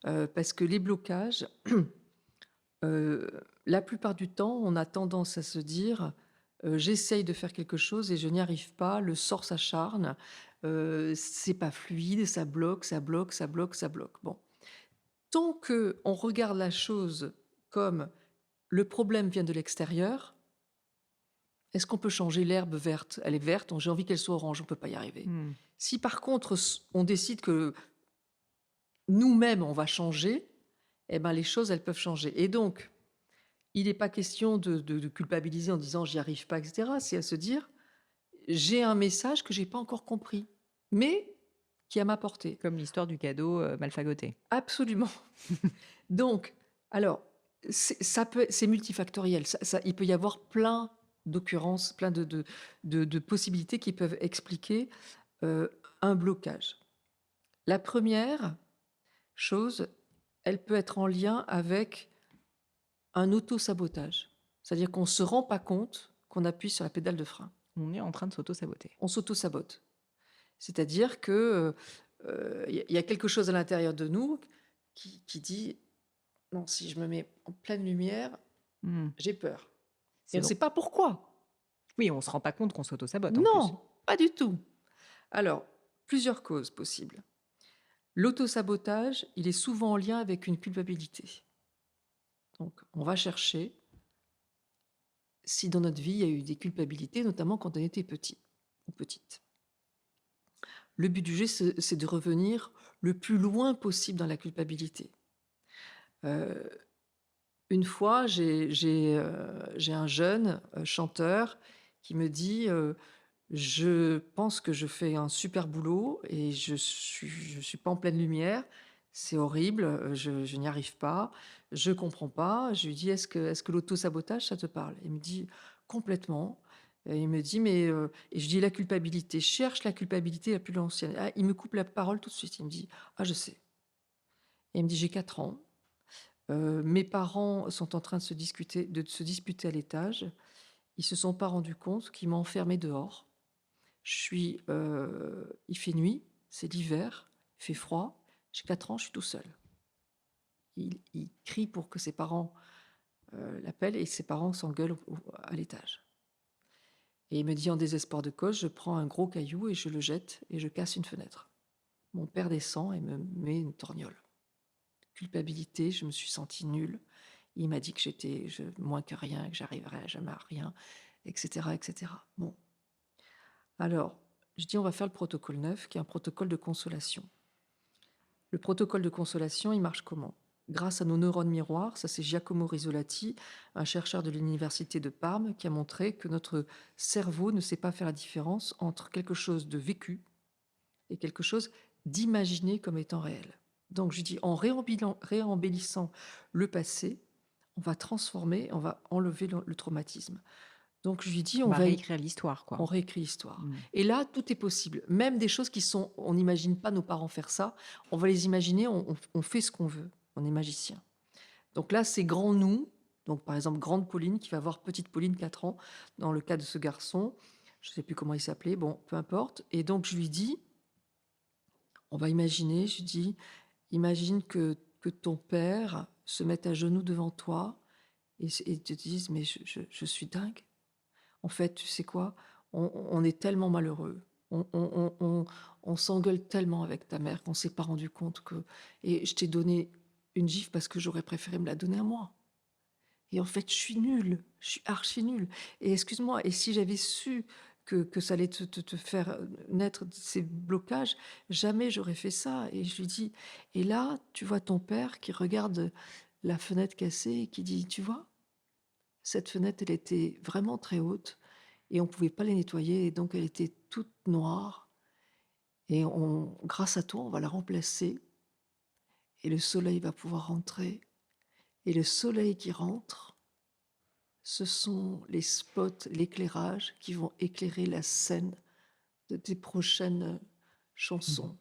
parce que les blocages, la plupart du temps, on a tendance à se dire: «J'essaye de faire quelque chose et je n'y arrive pas, le sort s'acharne, c'est pas fluide, ça bloque, ça bloque, ça bloque, ça bloque». Bon, tant qu'on regarde la chose comme le problème vient de l'extérieur, est-ce qu'on peut changer l'herbe verte? Elle est verte, j'ai envie qu'elle soit orange, on peut pas y arriver. Mmh. Si par contre on décide que nous-mêmes on va changer, eh ben les choses elles peuvent changer. Et donc il n'est pas question de culpabiliser en disant: «J'y arrive pas» et cetera. C'est à se dire: «J'ai un message que j'ai pas encore compris, mais qui est à ma portée». Comme l'histoire du cadeau mal fagoté. Absolument. Donc, alors, c'est multifactoriel. Il peut y avoir plein d'occurrences, plein de possibilités qui peuvent expliquer, un blocage. La première chose, elle peut être en lien avec un auto-sabotage. C'est-à-dire qu'on ne se rend pas compte qu'on appuie sur la pédale de frein. On est en train de s'auto-saboter. On s'auto-sabote. C'est-à-dire que, il y a quelque chose à l'intérieur de nous qui dit: «Non, si je me mets en pleine lumière, Mmh. j'ai peur». Et C'est on ne donc sait pas pourquoi. oui, on se rend pas compte qu'on s'auto-sabote en plus. Non, pas du tout. Alors, plusieurs causes possibles. L'auto-sabotage, il est souvent en lien avec une culpabilité. Donc, on va chercher si dans notre vie, il y a eu des culpabilités, notamment quand on était petit ou petite. Le but du jeu, c'est de revenir le plus loin possible dans la culpabilité. Heu, une fois, j'ai un jeune, chanteur qui me dit, «Je pense que je fais un super boulot et je suis pas en pleine lumière. C'est horrible, je n'y arrive pas, je comprends pas». Je lui dis: «Est-ce que l'auto-sabotage, ça te parle?» Il me dit: «Complètement». Et il me dit: «Mais» et je dis: «La culpabilité, cherche la culpabilité la plus ancienne». Ah, il me coupe la parole tout de suite. Il me dit: «Ah, je sais». Et il me dit: «J'ai 4 ans, mes parents sont en train de se disputer à l'étage. Ils se sont pas rendus compte qu'ils m'ont enfermée dehors. Il fait nuit, c'est l'hiver, il fait froid, j'ai 4 ans, je suis tout seul». Il crie pour que ses parents, l'appellent et ses parents s'engueulent à l'étage. Et il me dit en désespoir de cause: «Je prends un gros caillou et je le jette et je casse une fenêtre». Mon père descend et me met une torgnole. Culpabilité, je me suis sentie nulle. Il m'a dit que j'étais moins que rien, que j'arriverais jamais à rien, et cetera, et cetera. Bon, alors, je dis: «On va faire le protocole 9, qui est un protocole de consolation». Le protocole de consolation, il marche comment? Grâce à nos neurones miroirs, ça c'est Giacomo Risolati, un chercheur de l'université de Parme, qui a montré que notre cerveau ne sait pas faire la différence entre quelque chose de vécu et quelque chose d'imaginé comme étant réel. Donc je dis, en réembellissant le passé, on va transformer, on va enlever le traumatisme. Donc je lui dis, On va réécrire l'histoire, on quoi. réécrit l'histoire. Mmh. Et là, tout est possible. Même des choses on n'imagine pas nos parents faire ça, on va les imaginer, on fait ce qu'on veut. On est magicien. Donc là, c'est grand nous. Donc par exemple, grande Pauline qui va voir petite Pauline, 4 ans, dans le cas de ce garçon. Je ne sais plus comment il s'appelait, bon, peu importe. Et donc je lui dis, on va imaginer, je lui dis, imagine que ton père se mette à genoux devant toi et te dise, mais je suis dingue. En fait, tu sais quoi? On est tellement malheureux. On s'engueule tellement avec ta mère qu'on s'est pas rendu compte que et je t'ai donné une gifle parce que j'aurais préféré me la donner à moi. Et en fait, je suis nulle, je suis archi nulle. Et excuse-moi, et si j'avais su que ça allait te faire naître ces blocages, jamais j'aurais fait ça. Et je lui dis, et là, tu vois ton père qui regarde la fenêtre cassée et qui dit, tu vois, cette fenêtre, elle était vraiment très haute et on pouvait pas les nettoyer et donc elle était toute noire et grâce à toi, on va la remplacer et le soleil va pouvoir rentrer et le soleil qui rentre, ce sont les spots, l'éclairage qui vont éclairer la scène de tes prochaines Mmh. chansons.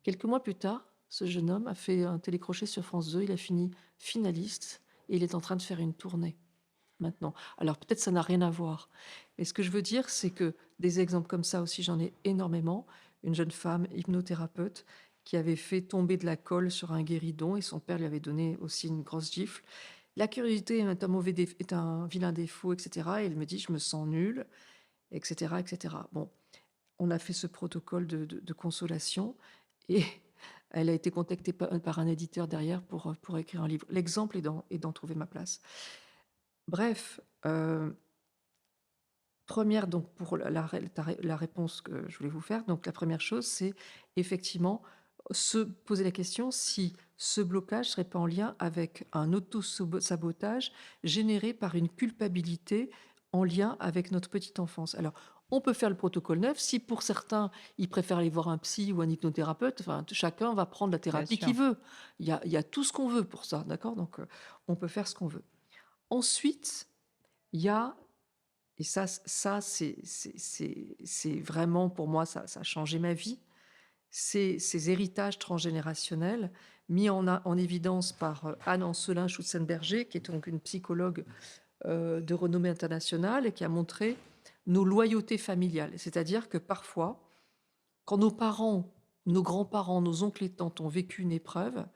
Quelques mois plus tard, ce jeune homme a fait un télécrochet sur France 2, il a fini finaliste et il est en train de faire une tournée maintenant. Alors peut-être ça n'a rien à voir, mais ce que je veux dire, c'est que des exemples comme ça aussi, j'en ai énormément. Une jeune femme hypnothérapeute qui avait fait tomber de la colle sur un guéridon et son père lui avait donné aussi une grosse gifle. La curiosité est un vilain défaut, etc. Et elle me dit, je me sens nulle, etc., etc. Bon, on a fait ce protocole de consolation et elle a été contactée par un éditeur derrière pour écrire un livre. L'exemple est d'en trouver ma place. Bref, première donc pour la réponse que je voulais vous faire, donc la première chose, c'est effectivement se poser la question si ce blocage serait pas en lien avec un auto-sabotage généré par une culpabilité en lien avec notre petite enfance. Alors, on peut faire le protocole 9 si pour certains, ils préfèrent aller voir un psy ou un hypnothérapeute, enfin, chacun va prendre la Bien thérapie qu'il sûr. veut. Il y a tout ce qu'on veut pour ça, d'accord? Donc, on peut faire ce qu'on veut. Ensuite, il y a et c'est vraiment pour moi, ça a changé ma vie. C'est ces héritages transgénérationnels mis en évidence par Anne Ancelin Schutzenberger, qui est donc une psychologue de renommée internationale et qui a montré nos loyautés familiales. C'est-à-dire que parfois, quand nos parents, nos grands-parents, nos oncles et tantes ont vécu une épreuve,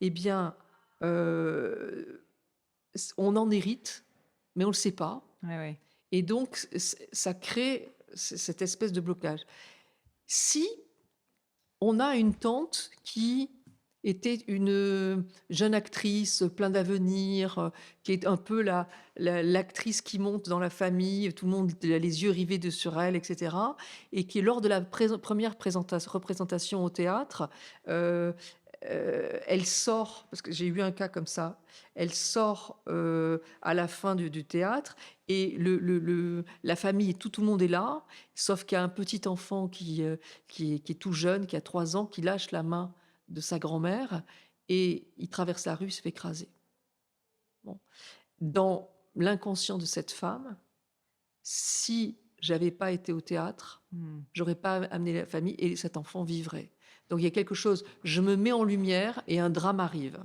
eh bien, euh, on en hérite, mais on ne le sait pas. Ouais, ouais. Et donc, ça crée cette espèce de blocage. Si on a une tante qui était une jeune actrice plein d'avenir, qui est un peu l'actrice qui monte dans la famille, tout le monde a les yeux rivés sur elle, etc. Et qui, lors de la première représentation au théâtre, euh, elle sort, parce que j'ai eu un cas comme ça, elle sort à la fin du théâtre et la famille, tout le monde est là, sauf qu'il y a un petit enfant qui est tout jeune, qui a 3 ans, qui lâche la main de sa grand-mère et il traverse la rue, il se fait écraser. Bon. Dans l'inconscient de cette femme, si j'avais pas été au théâtre, Mmh. j'aurais pas amené la famille et cet enfant vivrait. Donc il y a quelque chose, je me mets en lumière et un drame arrive.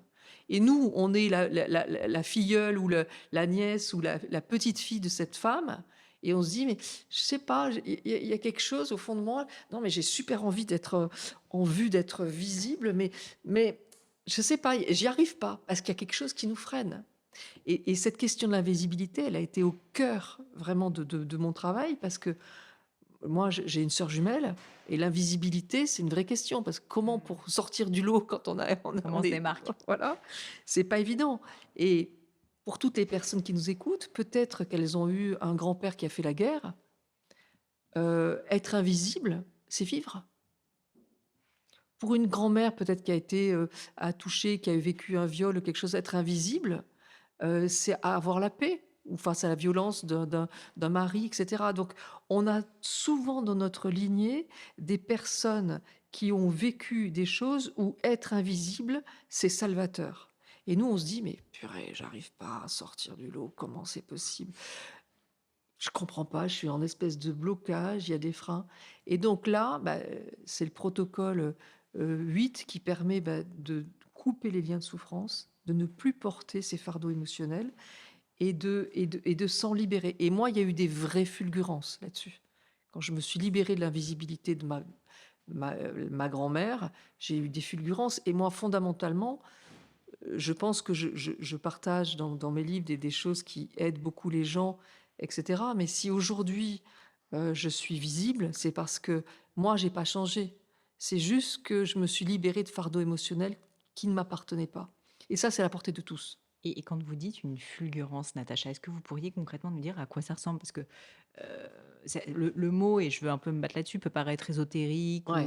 Et nous, on est la filleule ou la nièce ou la petite fille de cette femme. Et on se dit, mais je sais pas, il y a quelque chose au fond de moi. Non, mais j'ai super envie d'être en vue, d'être visible, mais je sais pas, j'y arrive pas parce qu'il y a quelque chose qui nous freine. Et cette question de l'invisibilité, elle a été au cœur vraiment de mon travail parce que moi, j'ai une sœur jumelle et l'invisibilité, c'est une vraie question parce que comment Mmh. pour sortir du lot quand Comment on on se est démarque? voilà, c'est pas évident. Et pour toutes les personnes qui nous écoutent, peut-être qu'elles ont eu un grand-père qui a fait la guerre. Être invisible, c'est vivre. Pour une grand-mère, peut-être qui a été touchée, qui a vécu un viol ou quelque chose, être invisible, c'est avoir la paix ou face à la violence d'un mari, etc. Donc, on a souvent dans notre lignée des personnes qui ont vécu des choses où être invisible, c'est salvateur. Et nous, on se dit, mais purée, j'arrive pas à sortir du lot, comment c'est possible? Je comprends pas, je suis en espèce de blocage, il y a des freins. Et donc là, c'est le protocole 8 qui permet de couper les liens de souffrance, de ne plus porter ces fardeaux émotionnels et de s'en libérer. Et moi, il y a eu des vraies fulgurances là-dessus. Quand je me suis libérée de l'invisibilité de ma grand-mère, j'ai eu des fulgurances. Et moi, fondamentalement, je pense que je partage dans mes livres des choses qui aident beaucoup les gens, etc. Mais si aujourd'hui je suis visible, c'est parce que moi, j'ai pas changé. C'est juste que je me suis libérée de fardeaux émotionnels qui ne m'appartenaient pas. Et ça, c'est à la portée de tous. Et quand vous dites une fulgurance, Natacha, est-ce que vous pourriez concrètement nous dire à quoi ça ressemble? Parce que le mot, et je veux un peu me battre là-dessus, peut paraître ésotérique Ouais.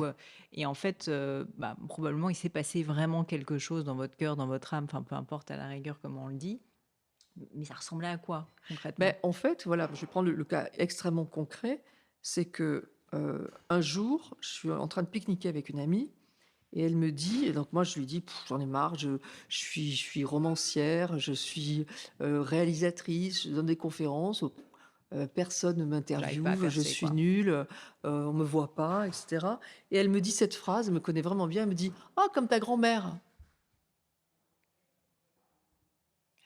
et en fait, probablement il s'est passé vraiment quelque chose dans votre cœur, dans votre âme, enfin peu importe à la rigueur comment on le dit, mais ça ressemblait à quoi concrètement? En fait, voilà, je vais prendre le cas extrêmement concret, c'est que, un jour, je suis en train de pique-niquer avec une amie et elle me dit et donc moi je lui dis: J'en ai marre, je suis romancière, je suis, réalisatrice, je donne des conférences, personne ne J'arrive pas à m'interviewe, je percer, suis quoi. nulle, on me voit pas et cetera et elle me dit cette phrase, elle me connaît vraiment bien, elle me dit: «Ah comme ta grand-mère».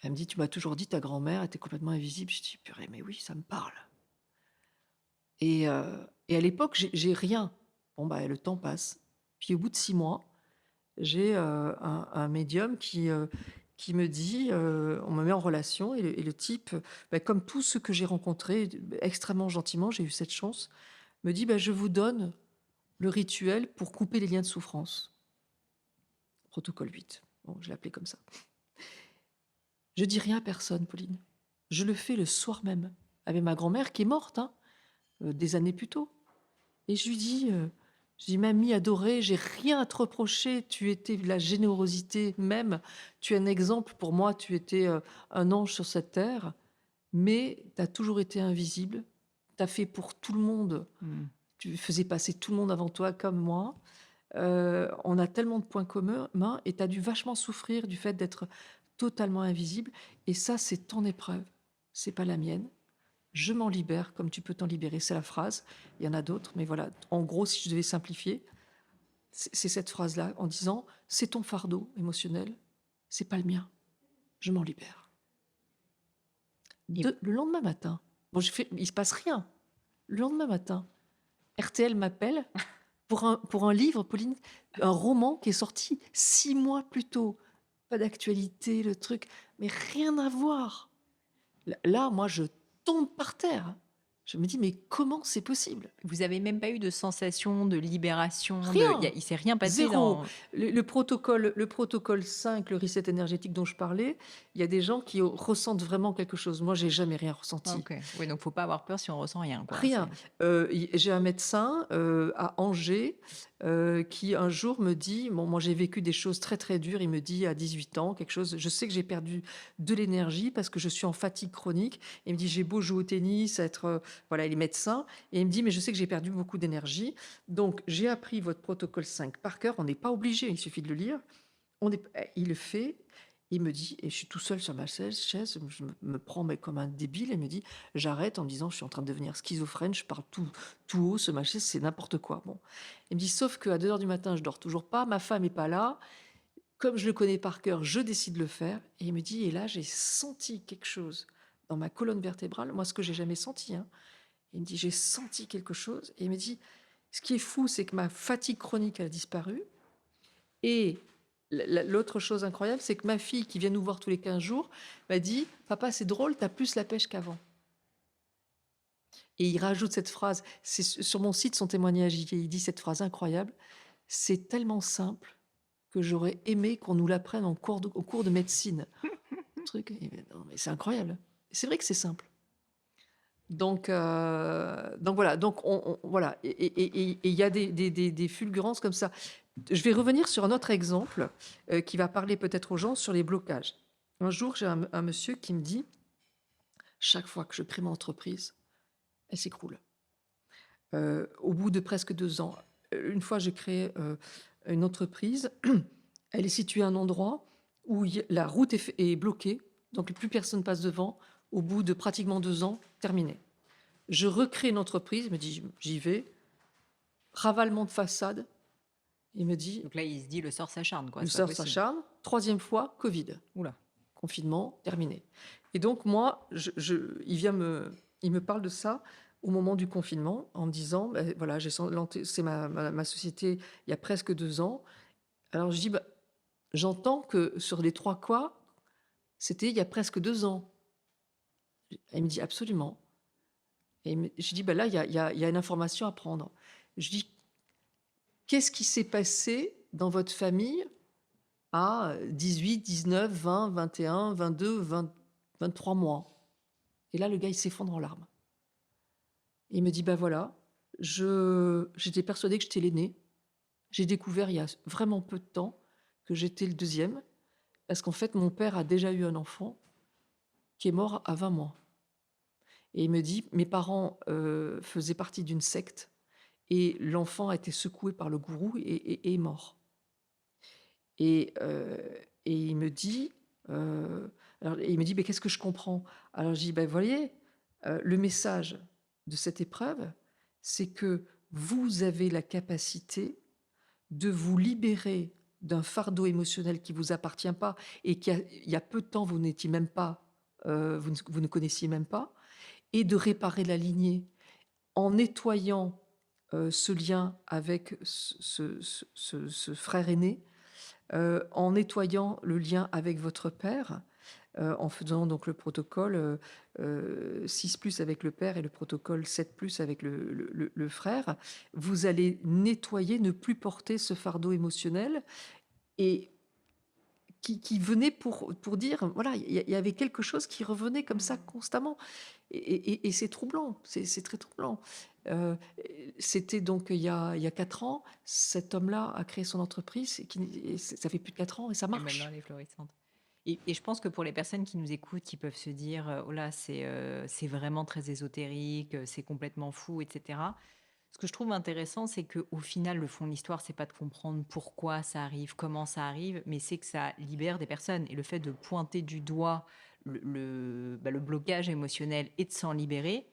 Elle me dit: «Tu m'as toujours dit ta grand-mère était complètement invisible». Je dis: «Purée, mais oui, ça me parle». Et à l'époque, j'ai rien. Bon, le temps passe. Puis au bout de 6 mois, j'ai, un médium qui me dit, on me met en relation et le type, comme tous ceux que j'ai rencontrés, extrêmement gentiment, j'ai eu cette chance, me dit: «Je vous donne le rituel pour couper les liens de souffrance». Protocole 8. Bon, je l'ai appelé comme ça. Je dis rien à personne, Pauline. Je le fais le soir même avec ma grand-mère qui est morte, hein, des années plus tôt. Et je dis: «Mamie adorée, j'ai rien à te reprocher, tu étais de la générosité même, tu es un exemple pour moi, tu étais, un ange sur cette terre, mais tu as toujours été invisible, tu as fait pour tout le monde, Mmh. tu faisais passer tout le monde avant toi comme moi, on a tellement de points communs et tu as dû vachement souffrir du fait d'être totalement invisible et ça, c'est ton épreuve, c'est pas la mienne. Je m'en libère comme tu peux t'en libérer. C'est la phrase. Il y en a d'autres, mais voilà. En gros, si je devais simplifier, c'est cette phrase-là en disant: c'est ton fardeau émotionnel, c'est pas le mien. Je m'en libère. Et Le lendemain matin, bon, il se passe rien. Le lendemain matin, RTL m'appelle pour un livre, Pauline, un roman qui est sorti 6 mois plus tôt. Pas d'actualité, le truc, mais rien à voir. Là, moi, je tombe par terre. Je me dis: «Mais comment c'est possible?» vous avez même pas eu de sensation de libération, Rien, il s'est rien passé 0. dans... Le protocole 5, le reset énergétique dont je parlais, il y a des gens qui ressentent vraiment quelque chose. Moi, j'ai jamais rien ressenti. OK. Oui, donc faut pas avoir peur si on ressent rien, quoi. Rien. J'ai un médecin, à Angers, qui un jour me dit bon, moi j'ai vécu des choses très, très dures. Il me dit à 18 ans quelque chose: «Je sais que j'ai perdu de l'énergie parce que je suis en fatigue chronique». Il me dit: «J'ai beau jouer au tennis, être», voilà, il est médecin et il me dit: «Mais je sais que j'ai perdu beaucoup d'énergie. Donc j'ai appris votre protocole 5 par cœur». On n'est pas obligé, il suffit de le lire. Il le fait. Il me dit et je suis tout seul sur ma chaise, je me prends comme un débile et me dit: «J'arrête», en me disant: «Je suis en train de devenir schizophrène, je parle tout haut sur ma chaise, c'est n'importe quoi». Bon, il me dit: «Sauf qu'à 2 heures du matin, je dors toujours pas, ma femme est pas là. Comme je le connais par cœur, je décide de le faire». Et il me dit et là, j'ai senti quelque chose dans ma colonne vertébrale, moi, ce que j'ai jamais senti, hein. Il me dit: «J'ai senti quelque chose» et il me dit: «Ce qui est fou, c'est que ma fatigue chronique a disparu et l'autre chose incroyable, c'est que ma fille, qui vient nous voir tous les 15 jours, m'a dit: «Papa, c'est drôle, tu as plus la pêche qu'avant». Et il rajoute cette phrase, c'est sur mon site, son témoignage, il dit cette phrase incroyable: «C'est tellement simple que j'aurais aimé qu'on nous l'apprenne au cours de médecine». Truc et non, mais c'est incroyable. C'est vrai que c'est simple. Donc voilà, donc on voilà et il y a des fulgurances comme ça. Je vais revenir sur un autre exemple, qui va parler peut-être aux gens sur les blocages. Un jour, j'ai un monsieur qui me dit: «Chaque fois que je crée mon entreprise, elle s'écroule». Au bout de presque 2 ans, une fois j'ai créé, une entreprise, elle est située à un endroit où la route est bloquée, donc plus personne passe devant. Au bout de pratiquement 2 ans, terminé. Je recrée une entreprise, il me dit, j'y vais. Ravalement de façade, il me dit, Donc là, il se dit le sort s'acharne, quoi. le C'est pas sort possible. s'acharne. Troisième fois, Covid. Oula. Confinement, terminé. Et donc moi, il me parle de ça au moment du confinement, en me disant, ben, voilà, c'est ma société il y a presque 2 ans. Alors je dis, bah, j'entends que sur les 3 quoi, c'était il y a presque 2 ans. Elle me dit, absolument. Je dis, bah là, il y a une information à prendre. Je dis, qu'est-ce qui s'est passé dans votre famille à 18, 19, 20, 21, 22, 20, 23 mois? Et là, le gars, il s'effondre en larmes. Et il me dit, bah voilà, j'étais persuadée que j'étais l'aîné. J'ai découvert il y a vraiment peu de temps que j'étais le deuxième, parce qu'en fait, mon père a déjà eu un enfant qui est mort à 20 mois. Et il me dit, mes parents faisaient partie d'une secte, et l'enfant a été secoué par le gourou et est mort. Et, euh, et il me dit, il me dit, mais qu'est-ce que je comprends? Alors je dis, ben voyez, le message de cette épreuve, c'est que vous avez la capacité de vous libérer d'un fardeau émotionnel qui vous appartient pas et il y a peu de temps vous n'étiez même pas, vous ne connaissiez même pas, et de réparer la lignée en nettoyant ce lien avec ce frère aîné, en nettoyant le lien avec votre père, en faisant donc le protocole 6+ avec le père et le protocole 7+ avec le frère, vous allez nettoyer, ne plus porter ce fardeau émotionnel et qui venait pour dire, voilà, il y avait quelque chose qui revenait comme ça constamment. Et c'est troublant, c'est très troublant. Euh, C'était donc il y a 4 ans, cet homme-là a créé son entreprise, et ça fait plus de 4 ans et ça Et maintenant, marche. elle est florissante. Et je pense que pour les personnes qui nous écoutent, qui peuvent se dire, oh là, c'est vraiment très ésotérique, c'est complètement fou, etc. Ce que je trouve intéressant, c'est qu'au final, le fond de l'histoire, c'est pas de comprendre pourquoi ça arrive, comment ça arrive, mais c'est que ça libère des personnes. Et le fait de pointer du doigt le blocage émotionnel et de s'en libérer,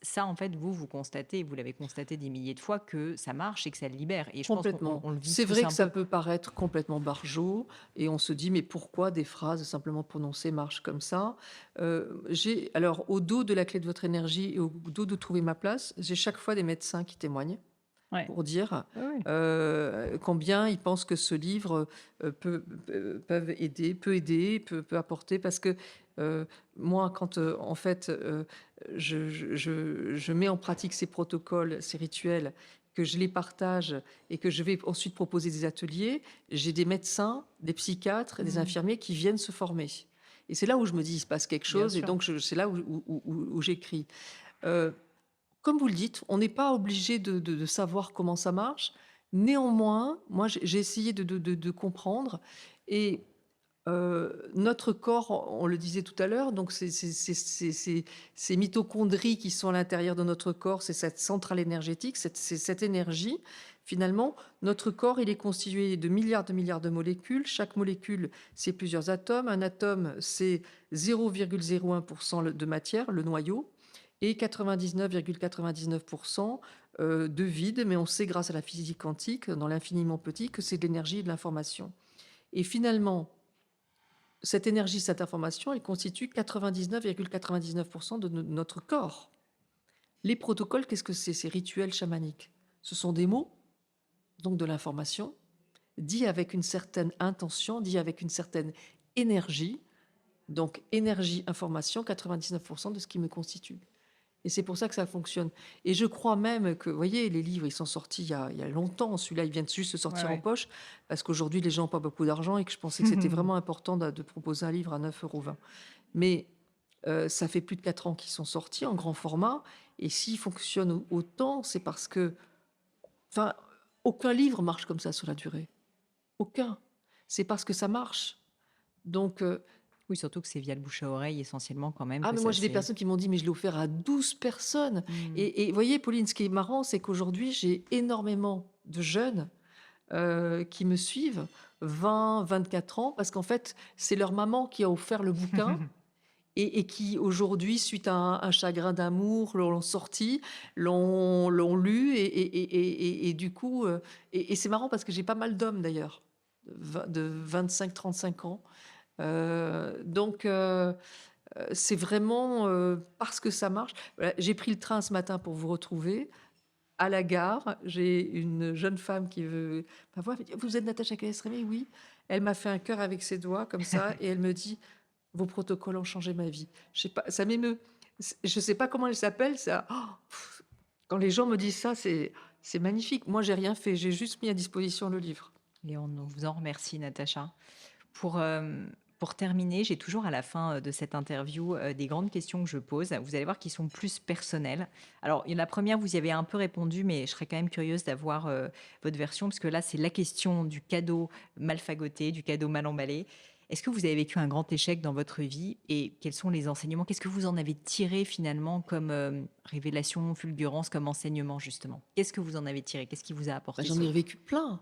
ça, en fait, vous constatez, vous l'avez constaté des milliers de fois, que ça marche et que ça le libère. Et je pense qu'on Complètement. on le vit C'est tous vrai un que ça peu. peut paraître complètement barjot et on se dit mais pourquoi des phrases simplement prononcées marchent comme ça? Alors au dos de la clé de votre énergie et au dos de trouver ma place, j'ai chaque fois des médecins qui témoignent Ouais. pour dire Ouais, ouais. combien ils pensent que ce livre peut aider, peut apporter. Parce que moi, quand en fait je mets en pratique ces protocoles, ces rituels, que je les partage et que je vais ensuite proposer des ateliers, j'ai des médecins, des psychiatres et des Mhm. infirmiers qui viennent se former. Et c'est là où je me dis, il se passe quelque Bien chose, et sûr. donc c'est là où j'écris. Euh, Comme vous le dites, on n'est pas obligé de savoir comment ça marche. Néanmoins, moi, j'ai essayé de comprendre. Et notre corps, on le disait tout à l'heure, donc ces mitochondries qui sont à l'intérieur de notre corps, c'est cette centrale énergétique, c'est cette énergie. Finalement, notre corps, il est constitué de milliards de molécules. Chaque molécule, c'est plusieurs atomes. Un atome, c'est 0,01% de matière, le noyau, et 99,99% de vide. Mais on sait, grâce à la physique quantique, dans l'infiniment petit, que c'est de l'énergie et de l'information. Et finalement, cette énergie, cette information, elle constitue 99,99% de notre corps. Les protocoles, qu'est-ce que c'est? Ces rituels chamaniques. Ce sont des mots, donc de l'information, dit avec une certaine intention, dit avec une certaine énergie. Donc énergie, information, 99% de ce qui me constitue. Et c'est pour ça que ça fonctionne. Et je crois même que, vous voyez, les livres, ils sont sortis il y a longtemps. Celui-là, il vient juste de Ouais, sortir en ouais. poche, parce qu'aujourd'hui, les gens n'ont pas beaucoup d'argent et que je pensais que c'était vraiment important de proposer un livre à 9,20 €. Mais ça fait plus de 4 ans qu'ils sont sortis en grand format. Et s'ils fonctionnent autant, c'est parce que, enfin, aucun livre marche comme ça sur la durée. Aucun. C'est parce que ça marche. Donc, Oui, surtout que c'est via le bouche à oreille essentiellement quand même ah, que mais moi, ça j'ai des s'est. personnes qui m'ont dit, mais je l'ai offert à 12 personnes. Hmm. Et vous voyez, Pauline, ce qui est marrant, c'est qu'aujourd'hui, j'ai énormément de jeunes qui me suivent, 20, 24 ans, parce qu'en fait, c'est leur maman qui a offert le bouquin. et qui aujourd'hui, suite à un chagrin d'amour, l'ont sorti, l'ont lu et du coup, et c'est marrant parce que j'ai pas mal d'hommes d'ailleurs, de 25-35 ans. Donc c'est vraiment, parce que ça marche. Voilà, j'ai pris le train ce matin pour vous retrouver. À la gare, j'ai une jeune femme qui veut me voir, elle me dit: «Vous êtes Natacha Calle-Estrémé?» «Oui». Elle m'a fait un cœur avec ses doigts comme ça et elle me dit: «Vos protocoles ont changé ma vie». Je sais pas, ça m'émeut. Je sais pas comment elle s'appelle, ça quand les gens me disent ça, c'est magnifique. Moi, j'ai rien fait, j'ai juste mis à disposition le livre. Et on vous en remercie, Natacha. Pour, pour terminer, j'ai toujours à la fin de cette interview des grandes questions que je pose. Vous allez voir qu'ils sont plus personnelles. Alors, la première, vous y avez un peu répondu, mais je serais quand même curieuse d'avoir votre version, parce que là, c'est la question du cadeau mal fagoté, du cadeau mal emballé. Est-ce que vous avez vécu un grand échec dans votre vie et quels sont les enseignements? Qu'est-ce que vous en avez tiré finalement comme révélation, fulgurance, comme enseignement justement? Qu'est-ce que vous en avez tiré? Qu'est-ce qui vous a Bah, apporté j'en ce... ai vécu plein.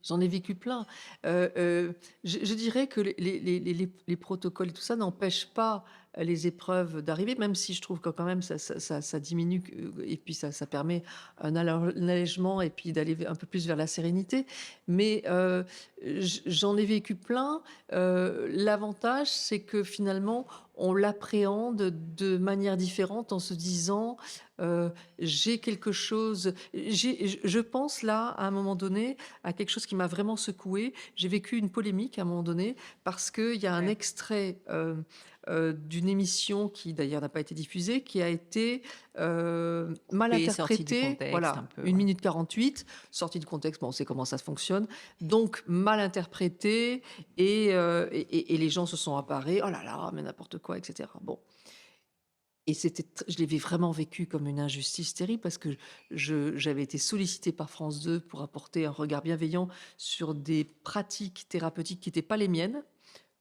J'en ai vécu plein. Je dirais que les protocoles et tout ça n'empêchent pas les épreuves d'arriver, même si je trouve que quand même ça diminue et puis ça permet un allègement et puis d'aller un peu plus vers la sérénité. Mais j'en ai vécu plein. L'avantage, c'est que finalement, on l'appréhende de manière différente en se disant j'ai quelque chose. Je pense là, à un moment donné, à quelque chose qui m'a vraiment secouée. J'ai vécu une polémique à un moment donné parce qu'il y a un Ouais. extrait d'une émission qui d'ailleurs n'a pas été diffusée, qui a été mal Coupé, sorti du interprétée. contexte un Voilà, peu. 1 Ouais. minute 48, sortie de contexte, bon, on sait comment ça fonctionne. Donc mal interprétée et les gens se sont emparés. Oh là là, mais n'importe quoi, etc. Bon. Et je l'avais vraiment vécu comme une injustice terrible parce que j'avais été sollicitée par France 2 pour apporter un regard bienveillant sur des pratiques thérapeutiques qui n'étaient pas les miennes,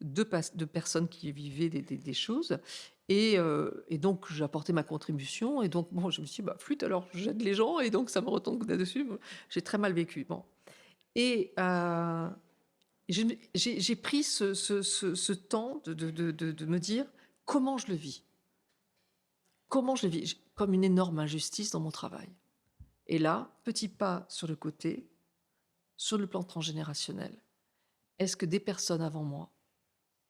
de personnes qui vivaient des choses. Et donc, j'apportais ma contribution. Et donc, bon, je me suis dit, bah, flûte, alors j'aide les gens. Et donc, ça me retombe là-dessus. Bon, j'ai très mal vécu. Bon. Et j'ai pris ce temps de me dire comment je le vis. Comment je le vis? Comme une énorme injustice dans mon travail. Et là, petit pas sur le côté, sur le plan transgénérationnel. Est-ce que des personnes avant moi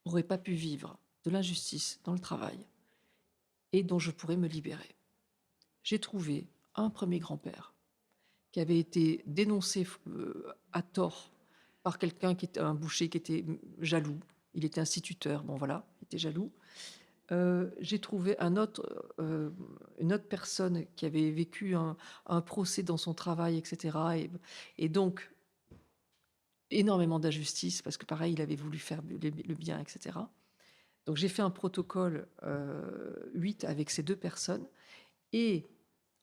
n'auraient pas pu vivre de l'injustice dans le travail et dont je pourrais me libérer? J'ai trouvé un premier grand-père qui avait été dénoncé à tort par quelqu'un qui était un boucher qui était jaloux. Il était instituteur, bon voilà, il était jaloux. J'ai trouvé une autre personne qui avait vécu un procès dans son travail, et cetera, et donc énormément d'injustice parce que pareil, il avait voulu faire le bien, et cetera. Donc j'ai fait un protocole, 8 avec ces 2 personnes et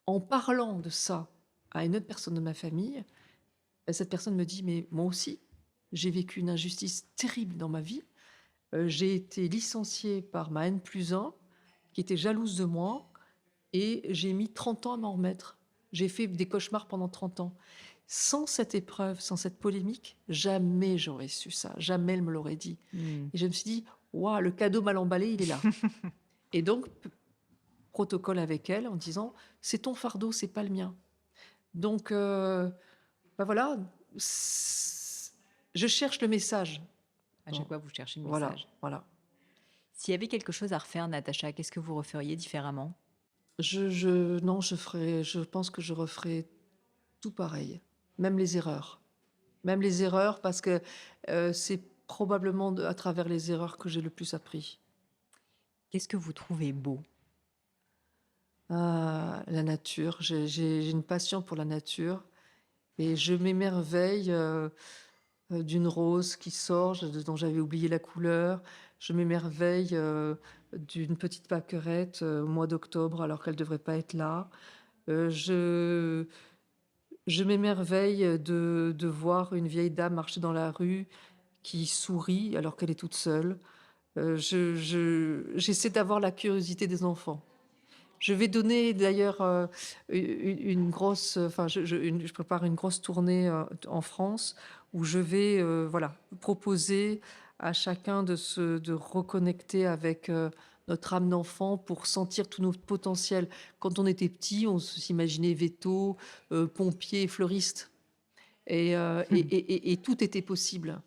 en parlant de ça à une autre personne de ma famille, cette personne me dit: «Mais moi aussi, j'ai vécu une injustice terrible dans ma vie. J'ai été licenciée par ma N+1 qui était jalouse de moi et j'ai mis 30 ans à m'en remettre. J'ai fait des cauchemars pendant 30 ans. Sans cette épreuve, sans cette polémique, jamais j'aurais su ça, jamais elle me l'aurait dit». Hmm. Et je me suis dit: «Waouh, le cadeau mal emballé, il est là». Et donc protocole avec elle en disant: «C'est ton fardeau, c'est pas le mien». Donc bah, voilà, je cherche le message. À chaque Bon, fois, vous cherchez le voilà, message. voilà. S'il y avait quelque chose à refaire, Natacha, qu'est-ce que vous referiez différemment? Non, je pense que je referai tout pareil, même les erreurs. Même les erreurs parce que, c'est probablement à travers les erreurs que j'ai le plus appris. Qu'est-ce que vous trouvez beau? Ah, la nature, j'ai une passion pour la nature et je m'émerveille, d'une rose qui sort, dont j'avais oublié la couleur. Je m'émerveille, d'une petite pâquerette, au mois d'octobre alors qu'elle ne devrait pas être là. Je m'émerveille de voir une vieille dame marcher dans la rue qui sourit alors qu'elle est toute seule. J'essaie d'avoir la curiosité des enfants. Je vais donner d'ailleurs, une grosse, enfin je prépare une grosse tournée, en France où je vais, voilà, proposer à chacun de reconnecter avec, notre âme d'enfant pour sentir tout notre potentiel. Quand on était petit, on s'imaginait véto, pompier, fleuriste et tout était possible.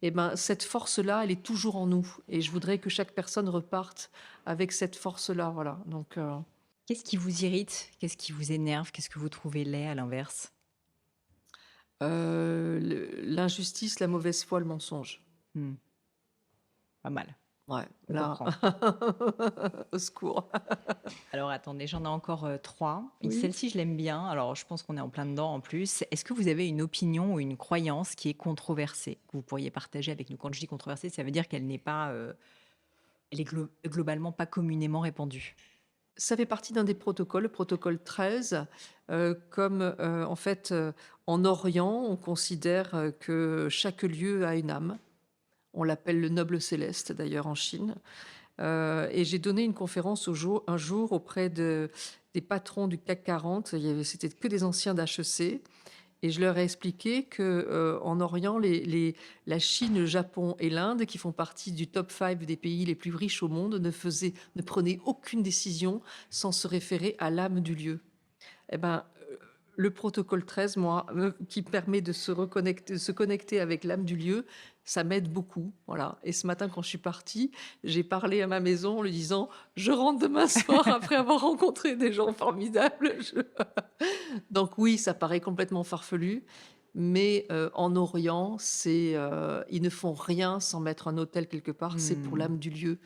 Et ben, cette force-là, elle est toujours en nous et je voudrais que chaque personne reparte avec cette force-là, voilà. Donc Qu'est-ce qui vous irrite? Qu'est-ce qui vous énerve? Qu'est-ce que vous trouvez laid à l'inverse? l'injustice, la mauvaise foi, le mensonge. Mmh, pas mal, Ouais, on là, reprend. au secours. Alors attendez, j'en ai encore 3. Oui. Celle-ci, je l'aime bien. Alors je pense qu'on est en plein dedans en plus. Est-ce que vous avez une opinion ou une croyance qui est controversée, que vous pourriez partager avec nous? Quand je dis controversée, ça veut dire qu'elle n'est pas, elle est globalement pas communément répandue. Ça fait partie d'un des protocoles, le protocole 13, comme, en fait, en Orient, on considère, que chaque lieu a une âme. On l'appelle le noble céleste d'ailleurs en Chine. Et j'ai donné une conférence un jour auprès des patrons du CAC 40. C'était que des anciens d'HEC. Et je leur ai expliqué que en Orient, la Chine, le Japon et l'Inde, qui font partie du top 5 des pays les plus riches au monde, ne prenaient aucune décision sans se référer à l'âme du lieu. Eh ben, le protocole 13, moi, qui permet de de se connecter avec l'âme du lieu, ça m'aide beaucoup. Voilà. Et ce matin, quand je suis partie, j'ai parlé à ma maison en lui disant: je rentre demain soir après avoir rencontré des gens formidables. Donc, oui, ça paraît complètement farfelu. Mais en Orient, ils ne font rien sans mettre un autel quelque part, c'est pour Mmh. l'âme du lieu.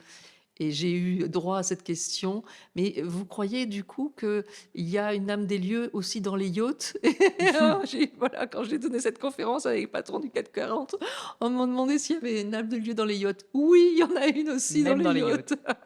Et j'ai eu droit à cette question. Mais vous croyez du coup qu'il y a une âme des lieux aussi dans les yachts? Et voilà, quand j'ai donné cette conférence avec les patrons du 440, on m'a demandé s'il y avait une âme de lieu dans les yachts. Oui, il y en a une aussi dans Même les dans les yachts. yachts.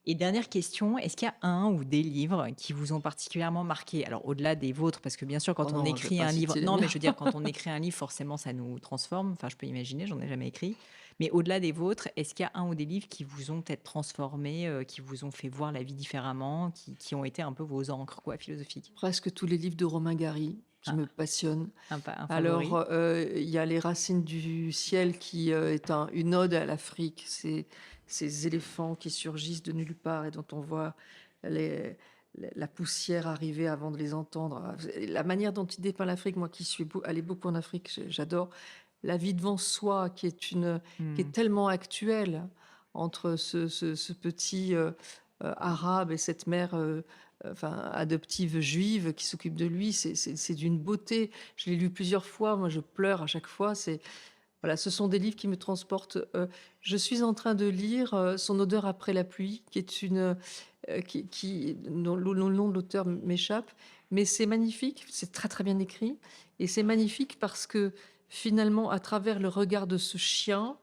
Et dernière question, est-ce qu'il y a un ou des livres qui vous ont particulièrement marqué? Alors au-delà des vôtres, parce que bien sûr Oh quand on non, je vais écrit pas un livre citer les non, mais miens. je veux dire quand on écrit un livre, forcément ça nous transforme, enfin je peux imaginer, j'en ai jamais écrit. Mais au-delà des vôtres, est-ce qu'il y a un ou des livres qui vous ont peut-être transformé, qui vous ont fait voir la vie différemment, qui ont été un peu vos ancres quoi, philosophiques? Presque tous les livres de Romain Gary qui Ah, me passionnent. un Alors, favori? il y a Les Racines du ciel qui est une ode à l'Afrique. Ces éléphants qui surgissent de nulle part et dont on voit les- la poussière arriver avant de les entendre. La manière dont il dépeint l'Afrique, moi qui suis allée beaucoup en Afrique, j'adore. La vie devant soi, qui Mmh. est tellement actuelle entre ce petit arabe et cette mère enfin, adoptive juive qui s'occupe de lui, c'est d'une beauté. Je l'ai lu plusieurs fois, moi je pleure à chaque fois. Voilà, ce sont des livres qui me transportent. Je suis en train de lire Son odeur après la pluie, qui est dont le nom de l'auteur m'échappe, mais c'est magnifique, c'est très très bien écrit, et c'est magnifique parce que finalement, à travers le regard de ce chien,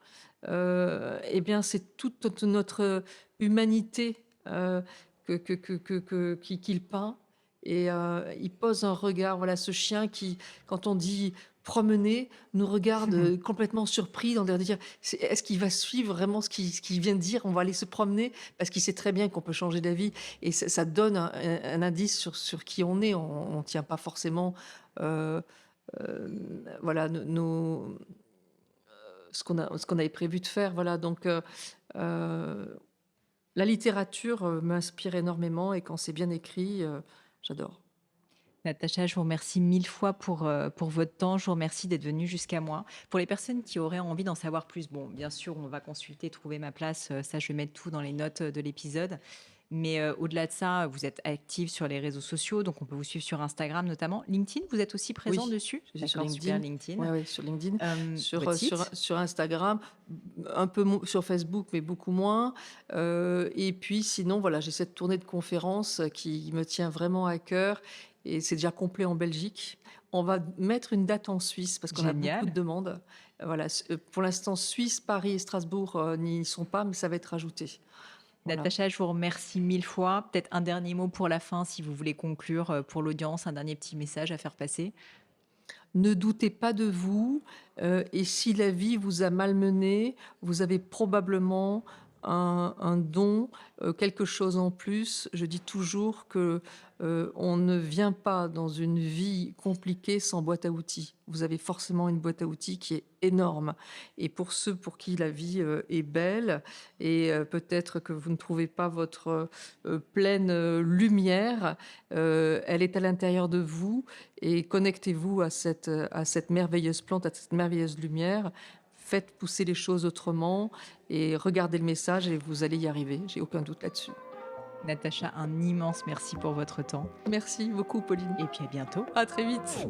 eh bien, c'est toute notre humanité qu'il peint. Et il pose un regard, voilà, ce chien qui, quand on dit promener, nous regarde complètement surpris, dans l'air de dire est-ce qu'il va suivre vraiment ce qu'il vient de dire? On va aller se promener parce qu'il sait très bien qu'on peut changer d'avis. Et ça donne un indice sur qui on est. On ne tient pas forcément euh, voilà, ce qu'on avait prévu de faire. Voilà, donc euh, la littérature m'inspire énormément et quand c'est bien écrit, j'adore. Natacha, je vous remercie 1000 fois pour votre temps. Je vous remercie d'être venue jusqu'à moi. Pour les personnes qui auraient envie d'en savoir plus, bon, bien sûr, on va consulter, trouver ma place. Ça, je vais mettre tout dans les notes de l'épisode. Mais au-delà de ça, vous êtes active sur les réseaux sociaux, donc on peut vous suivre sur Instagram notamment. LinkedIn, vous êtes aussi présent Oui, dessus? je suis sur D'accord, super, LinkedIn. LinkedIn. Ouais, ouais, sur LinkedIn, Votre site? sur Instagram, un peu sur Facebook, mais beaucoup moins. Et puis sinon, voilà, j'ai cette tournée de conférences qui me tient vraiment à cœur et c'est déjà complet en Belgique. On va mettre une date en Suisse parce qu'on a beaucoup de Génial. demandes. Voilà, pour l'instant, Suisse, Paris et Strasbourg n'y sont pas, mais ça va être ajouté. Voilà. Natacha, je vous remercie 1000 fois. Peut-être un dernier mot pour la fin, si vous voulez conclure pour l'audience, un dernier petit message à faire passer. Ne doutez pas de vous, et si la vie vous a malmené, vous avez probablement un don, quelque chose en plus. Je dis toujours que, on ne vient pas dans une vie compliquée sans boîte à outils. Vous avez forcément une boîte à outils qui est énorme et pour ceux pour qui la vie, est belle et peut-être que vous ne trouvez pas votre, pleine, lumière, elle est à l'intérieur de vous et connectez-vous à cette merveilleuse plante, à cette merveilleuse lumière. Faites pousser les choses autrement et regardez le message et vous allez y arriver, j'ai aucun doute là-dessus. Natacha, un immense merci pour votre temps Merci beaucoup Pauline. et puis à bientôt. À très vite.